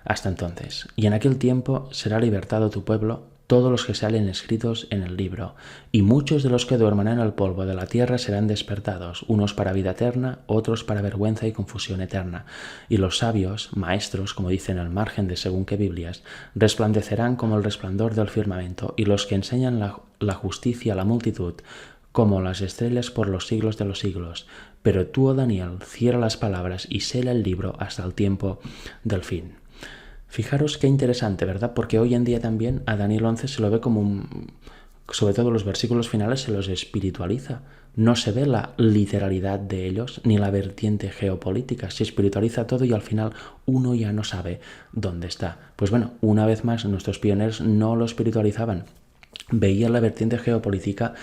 Hasta entonces. Y en aquel tiempo será libertado tu pueblo, todos los que salen escritos en el libro, y muchos de los que duerman en el polvo de la tierra serán despertados, unos para vida eterna, otros para vergüenza y confusión eterna. Y los sabios, maestros, como dicen al margen de según qué Biblias, resplandecerán como el resplandor del firmamento, y los que enseñan la justicia a la multitud, como las estrellas por los siglos de los siglos. Pero tú, oh Daniel, cierra las palabras y sela el libro hasta el tiempo del fin. Fijaros qué interesante, ¿verdad? Porque hoy en día también a Daniel 11 se lo ve como sobre todo los versículos finales se los espiritualiza. No se ve la literalidad de ellos ni la vertiente geopolítica. Se espiritualiza todo y al final uno ya no sabe dónde está. Pues bueno, una vez más nuestros pioneros no lo espiritualizaban. Veían la vertiente geopolítica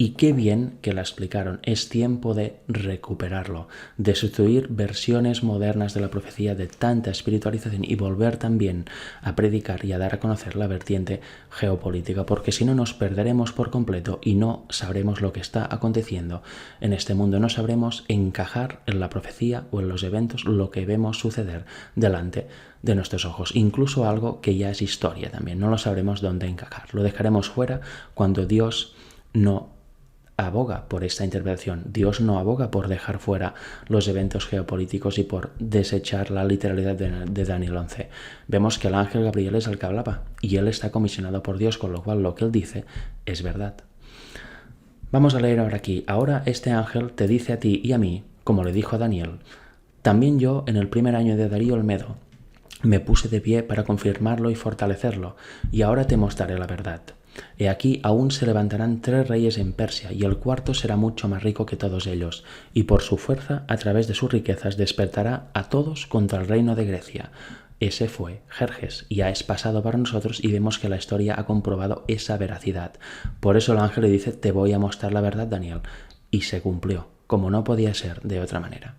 y qué bien que la explicaron. Es tiempo de recuperarlo, de sustituir versiones modernas de la profecía de tanta espiritualización y volver también a predicar y a dar a conocer la vertiente geopolítica, porque si no nos perderemos por completo y no sabremos lo que está aconteciendo en este mundo, no sabremos encajar en la profecía o en los eventos lo que vemos suceder delante de nuestros ojos, incluso algo que ya es historia también, no lo sabremos dónde encajar, lo dejaremos fuera cuando Dios no aboga por esta interpretación. Dios no aboga por dejar fuera los eventos geopolíticos y por desechar la literalidad de Daniel 11. Vemos que el ángel Gabriel es el que hablaba y él está comisionado por Dios, con lo cual lo que él dice es verdad. Vamos a leer ahora aquí. Ahora este ángel te dice a ti y a mí, como le dijo a Daniel, también yo en el primer año de Darío el Medo me puse de pie para confirmarlo y fortalecerlo, y ahora te mostraré la verdad. He aquí aún se levantarán 3 reyes en Persia, y el cuarto será mucho más rico que todos ellos, y por su fuerza, a través de sus riquezas, despertará a todos contra el reino de Grecia. Ese fue Jerjes, y ya es pasado para nosotros, y vemos que la historia ha comprobado esa veracidad. Por eso el ángel le dice, te voy a mostrar la verdad, Daniel, y se cumplió, como no podía ser de otra manera.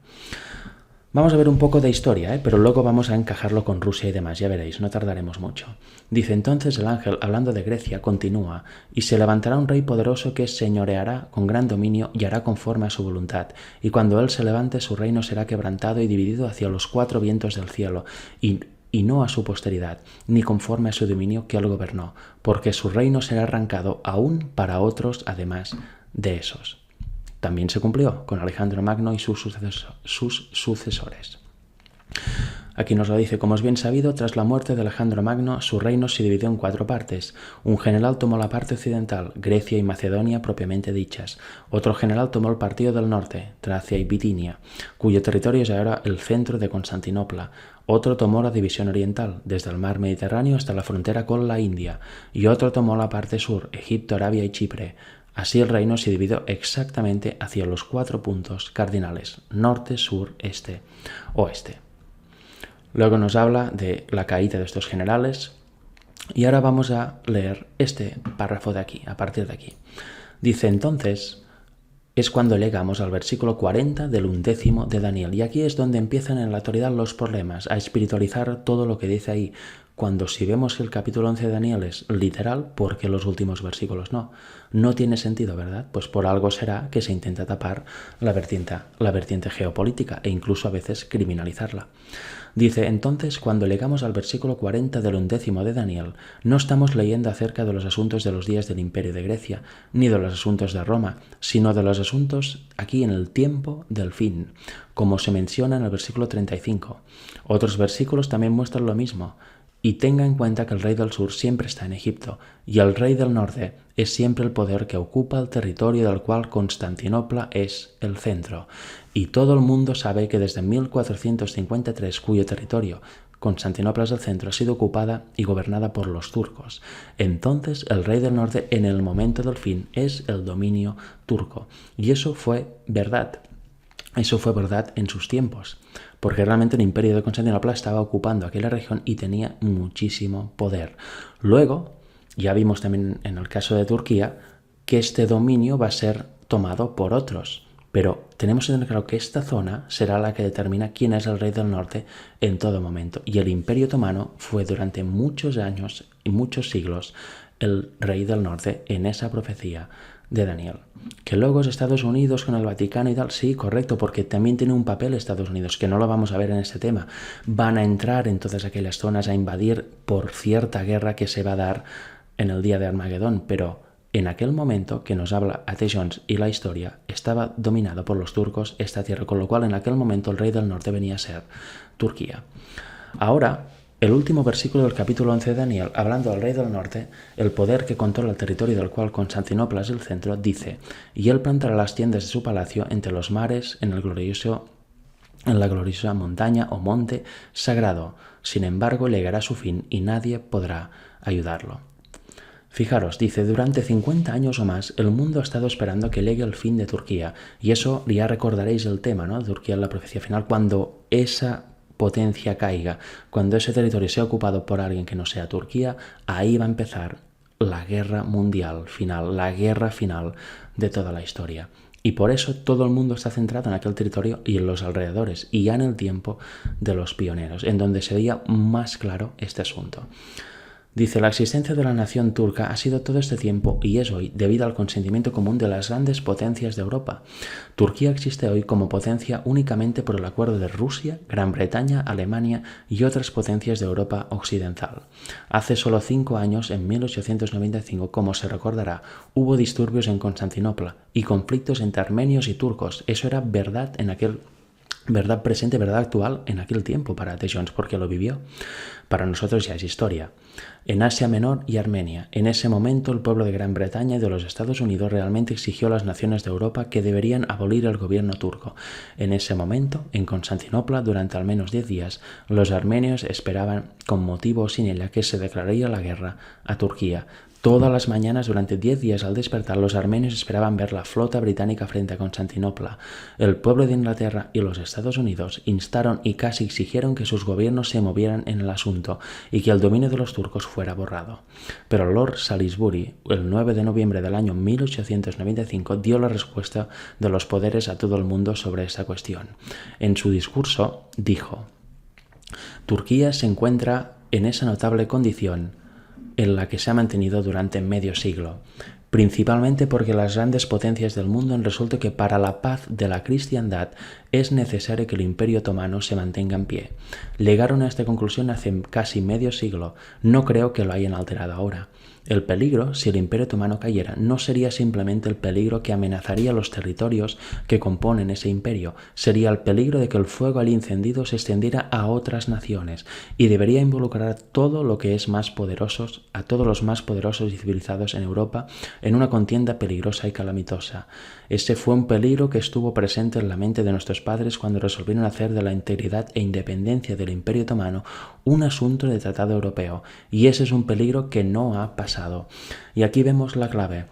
Vamos a ver un poco de historia, pero luego vamos a encajarlo con Rusia y demás, ya veréis, no tardaremos mucho. Dice entonces el ángel, hablando de Grecia, continúa, y se levantará un rey poderoso que señoreará con gran dominio y hará conforme a su voluntad, y cuando él se levante su reino será quebrantado y dividido hacia los cuatro vientos del cielo, y no a su posteridad, ni conforme a su dominio que él gobernó, porque su reino será arrancado aún para otros además de esos. También se cumplió con Alejandro Magno y sus sucesores. Aquí nos lo dice, como es bien sabido, tras la muerte de Alejandro Magno, su reino se dividió en 4 partes. Un general tomó la parte occidental, Grecia y Macedonia propiamente dichas. Otro general tomó el partido del norte, Tracia y Bitinia, cuyo territorio es ahora el centro de Constantinopla. Otro tomó la división oriental, desde el mar Mediterráneo hasta la frontera con la India. Y otro tomó la parte sur, Egipto, Arabia y Chipre. Así el reino se dividió exactamente hacia los 4 puntos cardinales, norte, sur, este, oeste. Luego nos habla de la caída de estos generales y ahora vamos a leer este párrafo de aquí, a partir de aquí. Dice entonces, es cuando llegamos al versículo 40 del 11 de Daniel y aquí es donde empiezan en la actualidad los problemas, a espiritualizar todo lo que dice ahí, cuando si vemos que el capítulo 11 de Daniel es literal, ¿por qué los últimos versículos no? No tiene sentido, ¿verdad? Pues por algo será que se intenta tapar la vertiente geopolítica e incluso a veces criminalizarla. Dice, entonces, cuando llegamos al versículo 40 del 11 de Daniel, no estamos leyendo acerca de los asuntos de los días del Imperio de Grecia, ni de los asuntos de Roma, sino de los asuntos aquí en el tiempo del fin, como se menciona en el versículo 35. Otros versículos también muestran lo mismo. Y tenga en cuenta que el rey del sur siempre está en Egipto, y el rey del norte es siempre el poder que ocupa el territorio del cual Constantinopla es el centro. Y todo el mundo sabe que desde 1453, cuyo territorio, Constantinopla es el centro, ha sido ocupada y gobernada por los turcos. Entonces el rey del norte en el momento del fin es el dominio turco. Y eso fue verdad. Eso fue verdad en sus tiempos, porque realmente el imperio de Constantinopla estaba ocupando aquella región y tenía muchísimo poder. Luego, ya vimos también en el caso de Turquía, que este dominio va a ser tomado por otros. Pero tenemos que tener claro que esta zona será la que determina quién es el rey del norte en todo momento. Y el imperio otomano fue durante muchos años y muchos siglos el rey del norte en esa profecía de Daniel. Que luego es Estados Unidos con el Vaticano y tal, sí, correcto, porque también tiene un papel Estados Unidos, que no lo vamos a ver en este tema. Van a entrar en todas aquellas zonas a invadir por cierta guerra que se va a dar en el día de Armagedón, pero en aquel momento que nos habla A.T. Jones y la historia, estaba dominado por los turcos esta tierra, con lo cual en aquel momento el rey del norte venía a ser Turquía. Ahora, el último versículo del capítulo 11 de Daniel, hablando del rey del norte, el poder que controla el territorio del cual Constantinopla es el centro, dice, y él plantará las tiendas de su palacio entre los mares en la gloriosa montaña o monte sagrado. Sin embargo, llegará su fin y nadie podrá ayudarlo. Fijaros, dice, durante 50 años o más el mundo ha estado esperando que llegue el fin de Turquía. Y eso ya recordaréis el tema, ¿no? De Turquía en la profecía final, cuando esa potencia caiga, cuando ese territorio sea ocupado por alguien que no sea Turquía, ahí va a empezar la guerra mundial final, la guerra final de toda la historia. Y por eso todo el mundo está centrado en aquel territorio y en los alrededores, y ya en el tiempo de los pioneros, en donde se veía más claro este asunto. Dice, la existencia de la nación turca ha sido todo este tiempo y es hoy debido al consentimiento común de las grandes potencias de Europa. Turquía existe hoy como potencia únicamente por el acuerdo de Rusia, Gran Bretaña, Alemania y otras potencias de Europa occidental. Hace solo 5 años, en 1895, como se recordará, hubo disturbios en Constantinopla y conflictos entre armenios y turcos. Eso era verdad en aquel verdad presente, verdad actual en aquel tiempo para A.T. Jones, porque lo vivió. Para nosotros ya es historia. En Asia Menor y Armenia, en ese momento el pueblo de Gran Bretaña y de los Estados Unidos realmente exigió a las naciones de Europa que deberían abolir el gobierno turco. En ese momento, en Constantinopla, durante al menos 10 días, los armenios esperaban, con motivo o sin ella, que se declararía la guerra a Turquía. Todas las mañanas durante 10 días al despertar los armenios esperaban ver la flota británica frente a Constantinopla. El pueblo de Inglaterra y los Estados Unidos instaron y casi exigieron que sus gobiernos se movieran en el asunto y que el dominio de los turcos fuera borrado. Pero Lord Salisbury, el 9 de noviembre del año 1895, dio la respuesta de los poderes a todo el mundo sobre esta cuestión. En su discurso dijo: Turquía se encuentra en esa notable condición en la que se ha mantenido durante medio siglo, principalmente porque las grandes potencias del mundo han resuelto que para la paz de la cristiandad es necesario que el Imperio Otomano se mantenga en pie. Llegaron a esta conclusión hace casi medio siglo, no creo que lo hayan alterado ahora. El peligro, si el Imperio Otomano cayera, no sería simplemente el peligro que amenazaría los territorios que componen ese imperio, sería el peligro de que el fuego al incendido se extendiera a otras naciones y debería involucrar a todo lo que es más poderosos, a todos los más poderosos y civilizados en Europa, en una contienda peligrosa y calamitosa. Ese fue un peligro que estuvo presente en la mente de nuestros padres cuando resolvieron hacer de la integridad e independencia del Imperio Otomano un asunto de tratado europeo, y ese es un peligro que no ha pasado. Y aquí vemos la clave.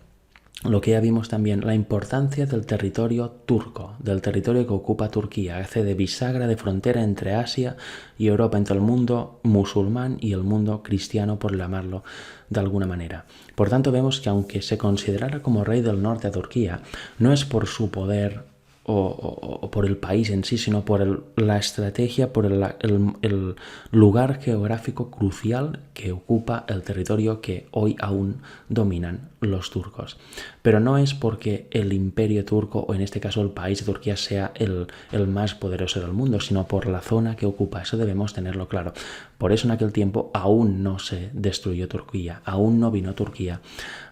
Lo que ya vimos también, la importancia del territorio turco, del territorio que ocupa Turquía, hace de bisagra de frontera entre Asia y Europa, entre el mundo musulmán y el mundo cristiano, por llamarlo de alguna manera. Por tanto, vemos que aunque se considerara como rey del norte a Turquía, no es por su poder o por el país en sí, sino por la estrategia, por el lugar geográfico crucial que ocupa el territorio que hoy aún dominan los turcos. Pero no es porque el imperio turco, o en este caso el país de Turquía, sea el más poderoso del mundo, sino por la zona que ocupa. Eso debemos tenerlo claro. Por eso en aquel tiempo aún no se destruyó Turquía, aún no vino Turquía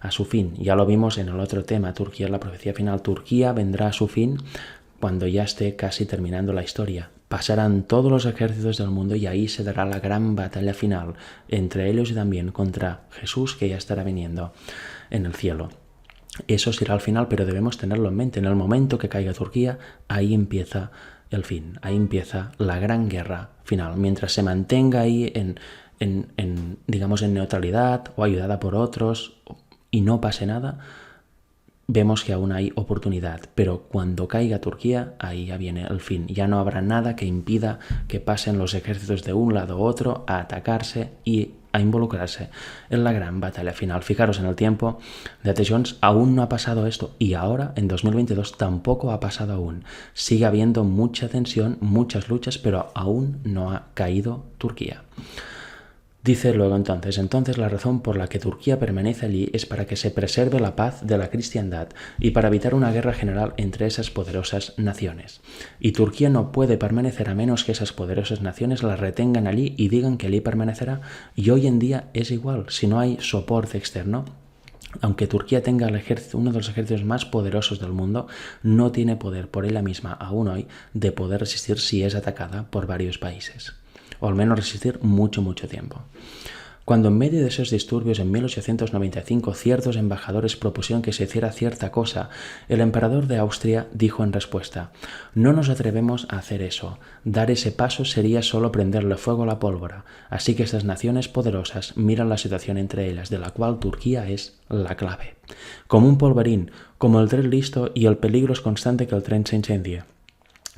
a su fin. Ya lo vimos en el otro tema, Turquía, la profecía final. Turquía vendrá a su fin cuando ya esté casi terminando la historia. Pasarán todos los ejércitos del mundo y ahí se dará la gran batalla final, entre ellos y también contra Jesús, que ya estará viniendo en el cielo. Eso será el final, pero debemos tenerlo en mente. En el momento que caiga Turquía, ahí empieza el fin, ahí empieza la gran guerra final. Mientras se mantenga ahí digamos, en neutralidad o ayudada por otros y no pase nada, vemos que aún hay oportunidad, pero cuando caiga Turquía, ahí ya viene el fin. Ya no habrá nada que impida que pasen los ejércitos de un lado u otro a atacarse y a involucrarse en la gran batalla final. Fijaros en el tiempo de Jones, aún no ha pasado esto, y ahora, en 2022, tampoco ha pasado aún. Sigue habiendo mucha tensión, muchas luchas, pero aún no ha caído Turquía. Dice luego entonces la razón por la que Turquía permanece allí es para que se preserve la paz de la cristiandad y para evitar una guerra general entre esas poderosas naciones. Y Turquía no puede permanecer a menos que esas poderosas naciones la retengan allí y digan que allí permanecerá, y hoy en día es igual, si no hay soporte externo. Aunque Turquía tenga uno de los ejércitos más poderosos del mundo, no tiene poder por ella misma aún hoy de poder resistir si es atacada por varios países, o al menos resistir mucho tiempo. Cuando en medio de esos disturbios en 1895 ciertos embajadores propusieron que se hiciera cierta cosa, el emperador de Austria dijo en respuesta: no nos atrevemos a hacer eso, dar ese paso sería solo prenderle fuego a la pólvora, así que estas naciones poderosas miran la situación entre ellas, de la cual Turquía es la clave. Como un polvorín, como el tren listo, y el peligro es constante que el tren se incendie,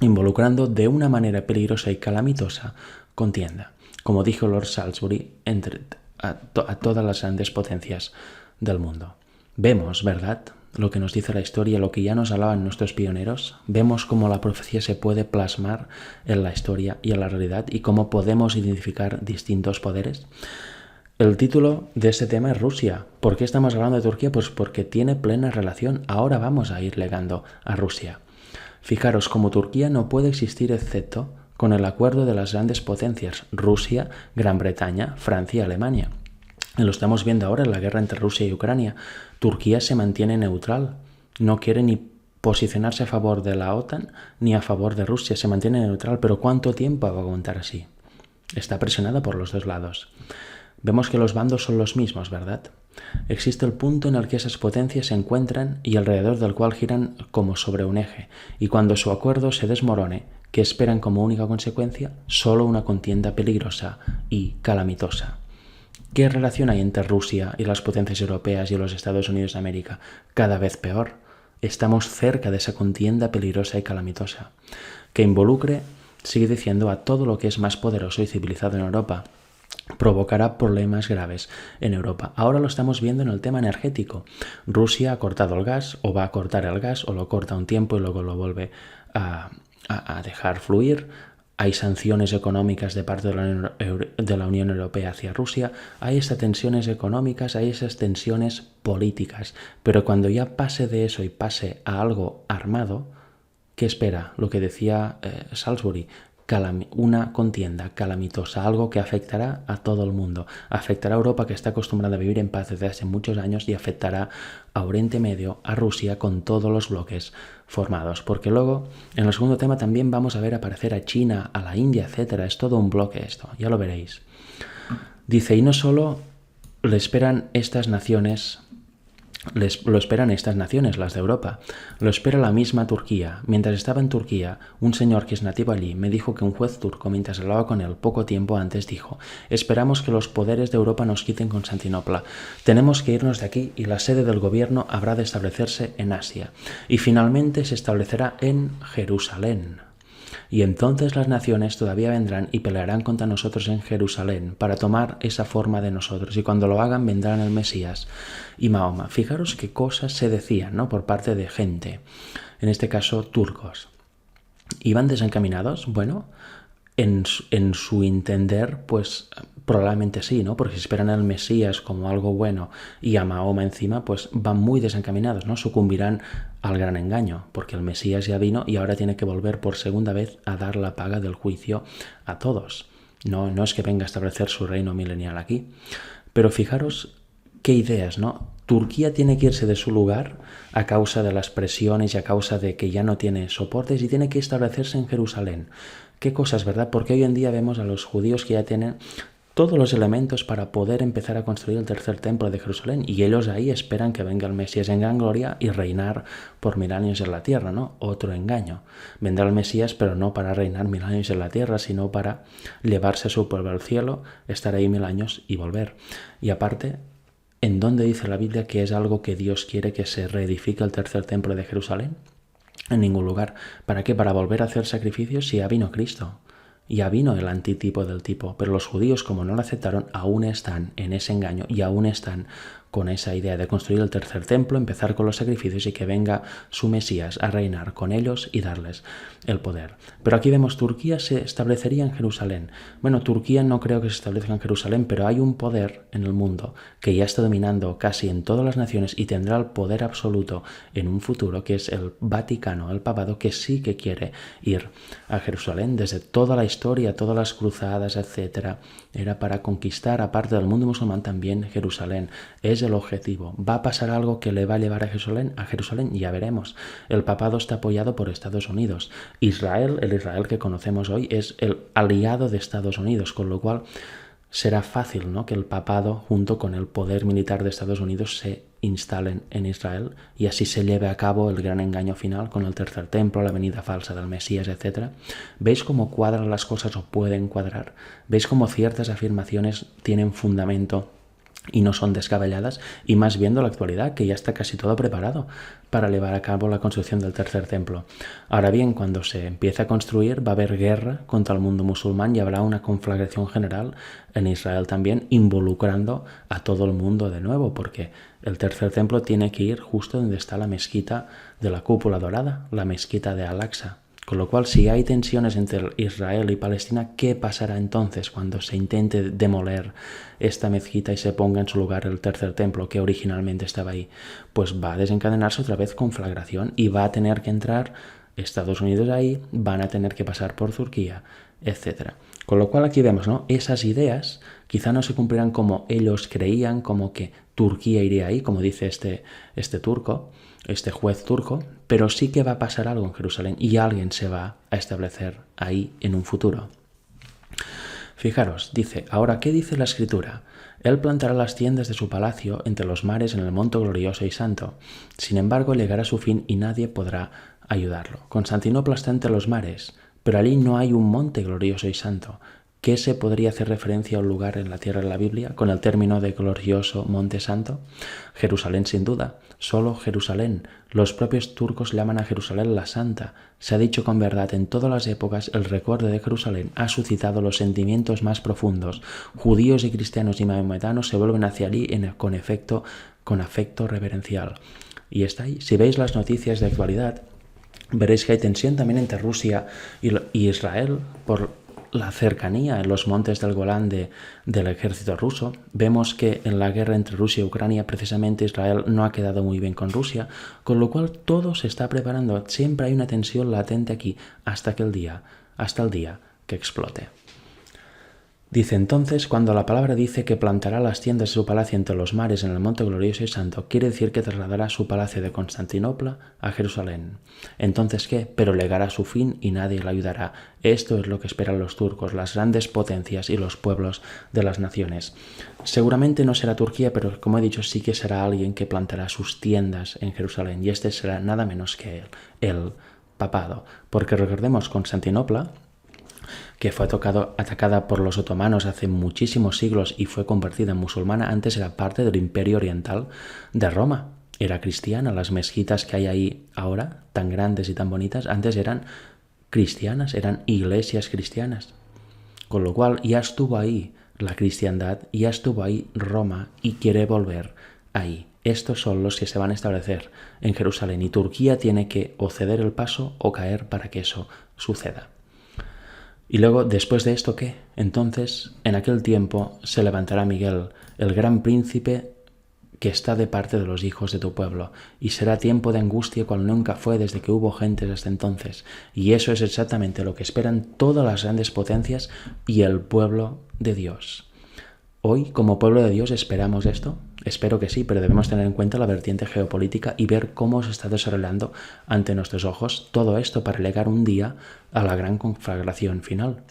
involucrando de una manera peligrosa y calamitosa contienda, como dijo Lord Salisbury, a todas las grandes potencias del mundo. Vemos, ¿verdad?, lo que nos dice la historia, lo que ya nos hablaban nuestros pioneros. Vemos cómo la profecía se puede plasmar en la historia y en la realidad, y cómo podemos identificar distintos poderes. El título de este tema es Rusia. ¿Por qué estamos hablando de Turquía? Pues porque tiene plena relación. Ahora vamos a ir llegando a Rusia. Fijaros, como Turquía no puede existir excepto con el acuerdo de las grandes potencias, Rusia, Gran Bretaña, Francia y Alemania. Y lo estamos viendo ahora en la guerra entre Rusia y Ucrania. Turquía se mantiene neutral, no quiere ni posicionarse a favor de la OTAN ni a favor de Rusia, se mantiene neutral, pero ¿cuánto tiempo va a aguantar así? Está presionada por los dos lados. Vemos que los bandos son los mismos, ¿verdad? Existe el punto en el que esas potencias se encuentran y alrededor del cual giran como sobre un eje, y cuando su acuerdo se desmorone, ¿qué esperan como única consecuencia? Solo una contienda peligrosa y calamitosa. ¿Qué relación hay entre Rusia y las potencias europeas y los Estados Unidos de América? Cada vez peor. Estamos cerca de esa contienda peligrosa y calamitosa, que involucre, sigue diciendo, a todo lo que es más poderoso y civilizado en Europa. Provocará problemas graves en Europa. Ahora lo estamos viendo en el tema energético. Rusia ha cortado el gas, o va a cortar el gas, o lo corta un tiempo y luego lo vuelve a dejar fluir. Hay sanciones económicas de parte de la Unión Europea hacia Rusia, hay esas tensiones económicas, hay esas tensiones políticas, pero cuando ya pase de eso y pase a algo armado, ¿qué espera? Lo que decía Salisbury, una contienda calamitosa, algo que afectará a todo el mundo, afectará a Europa, que está acostumbrada a vivir en paz desde hace muchos años, y afectará a Oriente Medio, a Rusia, con todos los bloques formados, porque luego en el segundo tema también vamos a ver aparecer a China, a la India, etcétera. Es todo un bloque esto, ya lo veréis. Dice, y no solo le esperan estas naciones, lo esperan estas naciones, las de Europa. Lo espera la misma Turquía. Mientras estaba en Turquía, un señor que es nativo allí me dijo que un juez turco, mientras hablaba con él poco tiempo antes, dijo: esperamos que los poderes de Europa nos quiten Constantinopla. Tenemos que irnos de aquí y la sede del gobierno habrá de establecerse en Asia. Y finalmente se establecerá en Jerusalén. Y entonces las naciones todavía vendrán y pelearán contra nosotros en Jerusalén para tomar esa forma de nosotros. Y cuando lo hagan vendrán el Mesías y Mahoma. Fijaros qué cosas se decían, ¿no?, por parte de gente, en este caso turcos. ¿Iban desencaminados? Bueno, en su entender, pues probablemente sí, ¿no? Porque si esperan al Mesías como algo bueno y a Mahoma encima, pues van muy desencaminados, ¿no? Sucumbirán al gran engaño, porque el Mesías ya vino y ahora tiene que volver por segunda vez a dar la paga del juicio a todos. No es que venga a establecer su reino milenial aquí. Pero fijaros qué ideas, ¿no? Turquía tiene que irse de su lugar a causa de las presiones y a causa de que ya no tiene soportes y tiene que establecerse en Jerusalén. Qué cosas, ¿verdad? Porque hoy en día vemos a los judíos que ya tienen todos los elementos para poder empezar a construir el tercer templo de Jerusalén, y ellos ahí esperan que venga el Mesías en gran gloria y reinar por 1000 años en la tierra, ¿no? Otro engaño. Vendrá el Mesías, pero no para reinar 1000 años en la tierra, sino para llevarse a su pueblo al cielo, estar ahí 1000 años y volver. Y aparte, ¿en dónde dice la Biblia que es algo que Dios quiere que se reedifique el tercer templo de Jerusalén? En ningún lugar. ¿Para qué? Para volver a hacer sacrificios, si ya vino Cristo. Ya vino el antitipo del tipo, pero los judíos, como no lo aceptaron, aún están en ese engaño y aún están con esa idea de construir el tercer templo, empezar con los sacrificios y que venga su Mesías a reinar con ellos y darles el poder. Pero aquí vemos, Turquía se establecería en Jerusalén. Bueno, Turquía no creo que se establezca en Jerusalén, pero hay un poder en el mundo que ya está dominando casi en todas las naciones y tendrá el poder absoluto en un futuro, que es el Vaticano, el papado, que sí que quiere ir a Jerusalén. Desde toda la historia, todas las cruzadas, etcétera, era para conquistar, aparte del mundo musulmán, también Jerusalén. Es el objetivo. ¿Va a pasar algo que le va a llevar a Jerusalén? Ya veremos. El papado está apoyado por Estados Unidos. Israel, el Israel que conocemos hoy, es el aliado de Estados Unidos, con lo cual será fácil, ¿no?, que el papado, junto con el poder militar de Estados Unidos, se instalen en Israel y así se lleve a cabo el gran engaño final con el tercer templo, la venida falsa del Mesías, etc. ¿Veis cómo cuadran las cosas o pueden cuadrar? ¿Veis cómo ciertas afirmaciones tienen fundamento y no son descabelladas? Y más viendo la actualidad, que ya está casi todo preparado para llevar a cabo la construcción del tercer templo. Ahora bien, cuando se empiece a construir, va a haber guerra contra el mundo musulmán y habrá una conflagración general en Israel también, involucrando a todo el mundo de nuevo, porque el tercer templo tiene que ir justo donde está la mezquita de la cúpula dorada, la mezquita de Al-Aqsa. Con lo cual, si hay tensiones entre Israel y Palestina, ¿qué pasará entonces cuando se intente demoler esta mezquita y se ponga en su lugar el tercer templo que originalmente estaba ahí? Pues va a desencadenarse otra vez conflagración y va a tener que entrar Estados Unidos ahí, van a tener que pasar por Turquía, etc. Con lo cual aquí vemos, ¿no?, esas ideas quizá no se cumplirán como ellos creían, como que Turquía iría ahí, como dice este turco, este juez turco, pero sí que va a pasar algo en Jerusalén y alguien se va a establecer ahí en un futuro. Fijaros, dice, ahora, ¿qué dice la Escritura? Él plantará las tiendas de su palacio entre los mares en el monte glorioso y santo. Sin embargo, llegará su fin y nadie podrá ayudarlo. Constantinopla está entre los mares, pero allí no hay un monte glorioso y santo. ¿Qué se podría hacer referencia a un lugar en la tierra de la Biblia con el término de glorioso Monte Santo? Jerusalén, sin duda, solo Jerusalén. Los propios turcos llaman a Jerusalén la Santa. Se ha dicho con verdad, en todas las épocas el recuerdo de Jerusalén ha suscitado los sentimientos más profundos. Judíos y cristianos y mahometanos se vuelven hacia allí con afecto reverencial. Y está ahí. Si veis las noticias de actualidad, veréis que hay tensión también entre Rusia y Israel por la cercanía en los montes del Golán del ejército ruso. Vemos que en la guerra entre Rusia y Ucrania precisamente Israel no ha quedado muy bien con Rusia, con lo cual todo se está preparando. Siempre hay una tensión latente aquí hasta el día que explote. Dice entonces, cuando la palabra dice que plantará las tiendas de su palacio entre los mares en el monte glorioso y santo, quiere decir que trasladará su palacio de Constantinopla a Jerusalén. Entonces, ¿qué? Pero llegará su fin y nadie le ayudará. Esto es lo que esperan los turcos, las grandes potencias y los pueblos de las naciones. Seguramente no será Turquía, pero como he dicho, sí que será alguien que plantará sus tiendas en Jerusalén, y este será nada menos que el papado. Porque recordemos, Constantinopla, que fue atacada por los otomanos hace muchísimos siglos y fue convertida en musulmana, antes era parte del Imperio Oriental de Roma. Era cristiana. Las mezquitas que hay ahí ahora, tan grandes y tan bonitas, antes eran cristianas, eran iglesias cristianas. Con lo cual ya estuvo ahí la cristiandad, ya estuvo ahí Roma y quiere volver ahí. Estos son los que se van a establecer en Jerusalén y Turquía tiene que o ceder el paso o caer para que eso suceda. Y luego, después de esto, ¿qué? Entonces, en aquel tiempo se levantará Miguel, el gran príncipe que está de parte de los hijos de tu pueblo, y será tiempo de angustia cual nunca fue desde que hubo gentes hasta entonces. Y eso es exactamente lo que esperan todas las grandes potencias y el pueblo de Dios. Hoy, como pueblo de Dios, ¿esperamos esto? Espero que sí, pero debemos tener en cuenta la vertiente geopolítica y ver cómo se está desarrollando ante nuestros ojos todo esto para llegar un día a la gran conflagración final.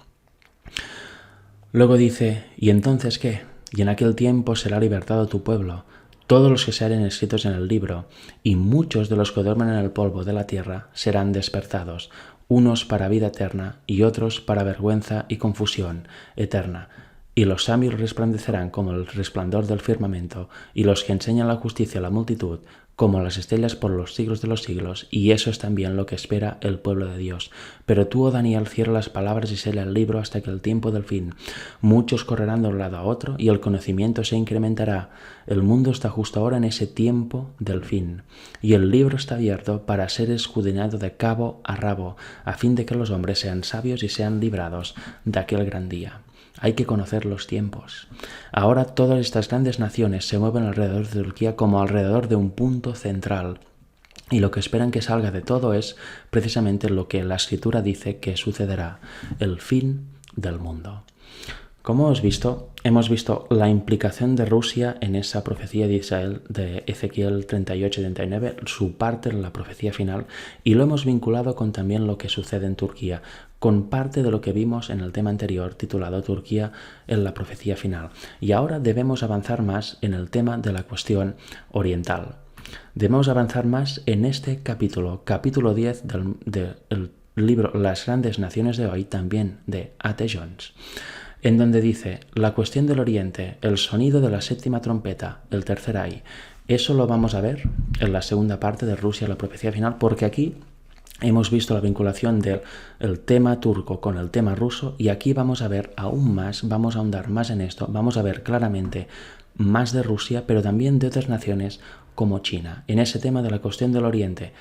Luego dice, ¿y entonces qué? Y en aquel tiempo será libertado tu pueblo, todos los que se hallen escritos en el libro, y muchos de los que duermen en el polvo de la tierra serán despertados, unos para vida eterna y otros para vergüenza y confusión eterna. Y los sabios resplandecerán como el resplandor del firmamento, y los que enseñan la justicia a la multitud, como las estrellas por los siglos de los siglos, y eso es también lo que espera el pueblo de Dios. Pero tú, oh Daniel, cierra las palabras y sella el libro hasta que el tiempo del fin. Muchos correrán de un lado a otro, y el conocimiento se incrementará. El mundo está justo ahora en ese tiempo del fin, y el libro está abierto para ser escudriñado de cabo a rabo, a fin de que los hombres sean sabios y sean librados de aquel gran día. Hay que conocer los tiempos. Ahora todas estas grandes naciones se mueven alrededor de Turquía como alrededor de un punto central. Y lo que esperan que salga de todo es precisamente lo que la Escritura dice que sucederá, el fin del mundo. Como hemos visto la implicación de Rusia en esa profecía de Israel de Ezequiel 38 y 39, su parte en la profecía final, y lo hemos vinculado con también lo que sucede en Turquía, con parte de lo que vimos en el tema anterior titulado Turquía en la profecía final. Y ahora debemos avanzar más en el tema de la cuestión oriental. Debemos avanzar más en este capítulo 10 del libro Las grandes naciones de hoy, también de A.T. Jones, en donde dice, la cuestión del oriente, el sonido de la séptima trompeta, el tercer ay. Eso lo vamos a ver en la segunda parte de Rusia, la profecía final, porque aquí hemos visto la vinculación del tema turco con el tema ruso y aquí vamos a ver aún más, vamos a ahondar más en esto, vamos a ver claramente más de Rusia, pero también de otras naciones como China, en ese tema de la cuestión del oriente,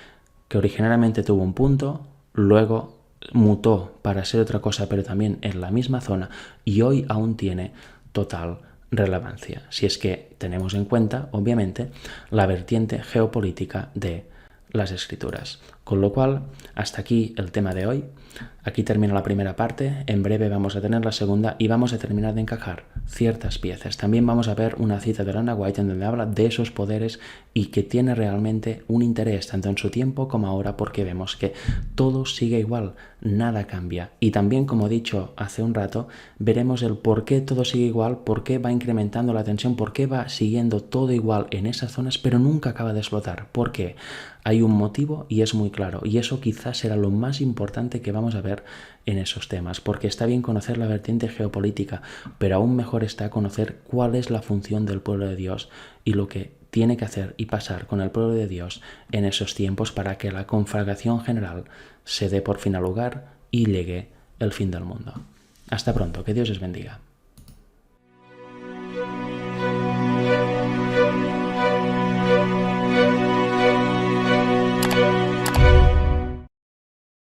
que originalmente tuvo un punto, luego mutó para ser otra cosa, pero también en la misma zona, y hoy aún tiene total relevancia, si es que tenemos en cuenta, obviamente, la vertiente geopolítica de las Escrituras. Con lo cual, hasta aquí el tema de hoy. Aquí termina la primera parte, en breve vamos a tener la segunda y vamos a terminar de encajar ciertas piezas. También vamos a ver una cita de Ellen White en donde habla de esos poderes y que tiene realmente un interés tanto en su tiempo como ahora, porque vemos que todo sigue igual, nada cambia. Y también, como he dicho hace un rato, veremos el por qué todo sigue igual, por qué va incrementando la tensión, por qué va siguiendo todo igual en esas zonas, pero nunca acaba de explotar. ¿Por qué? Hay un motivo y es muy claro, y eso quizás será lo más importante que vamos a ver en esos temas, porque está bien conocer la vertiente geopolítica, pero aún mejor está conocer cuál es la función del pueblo de Dios y lo que tiene que hacer y pasar con el pueblo de Dios en esos tiempos para que la conflagración general se dé por fin al lugar y llegue el fin del mundo. Hasta pronto, que Dios les bendiga.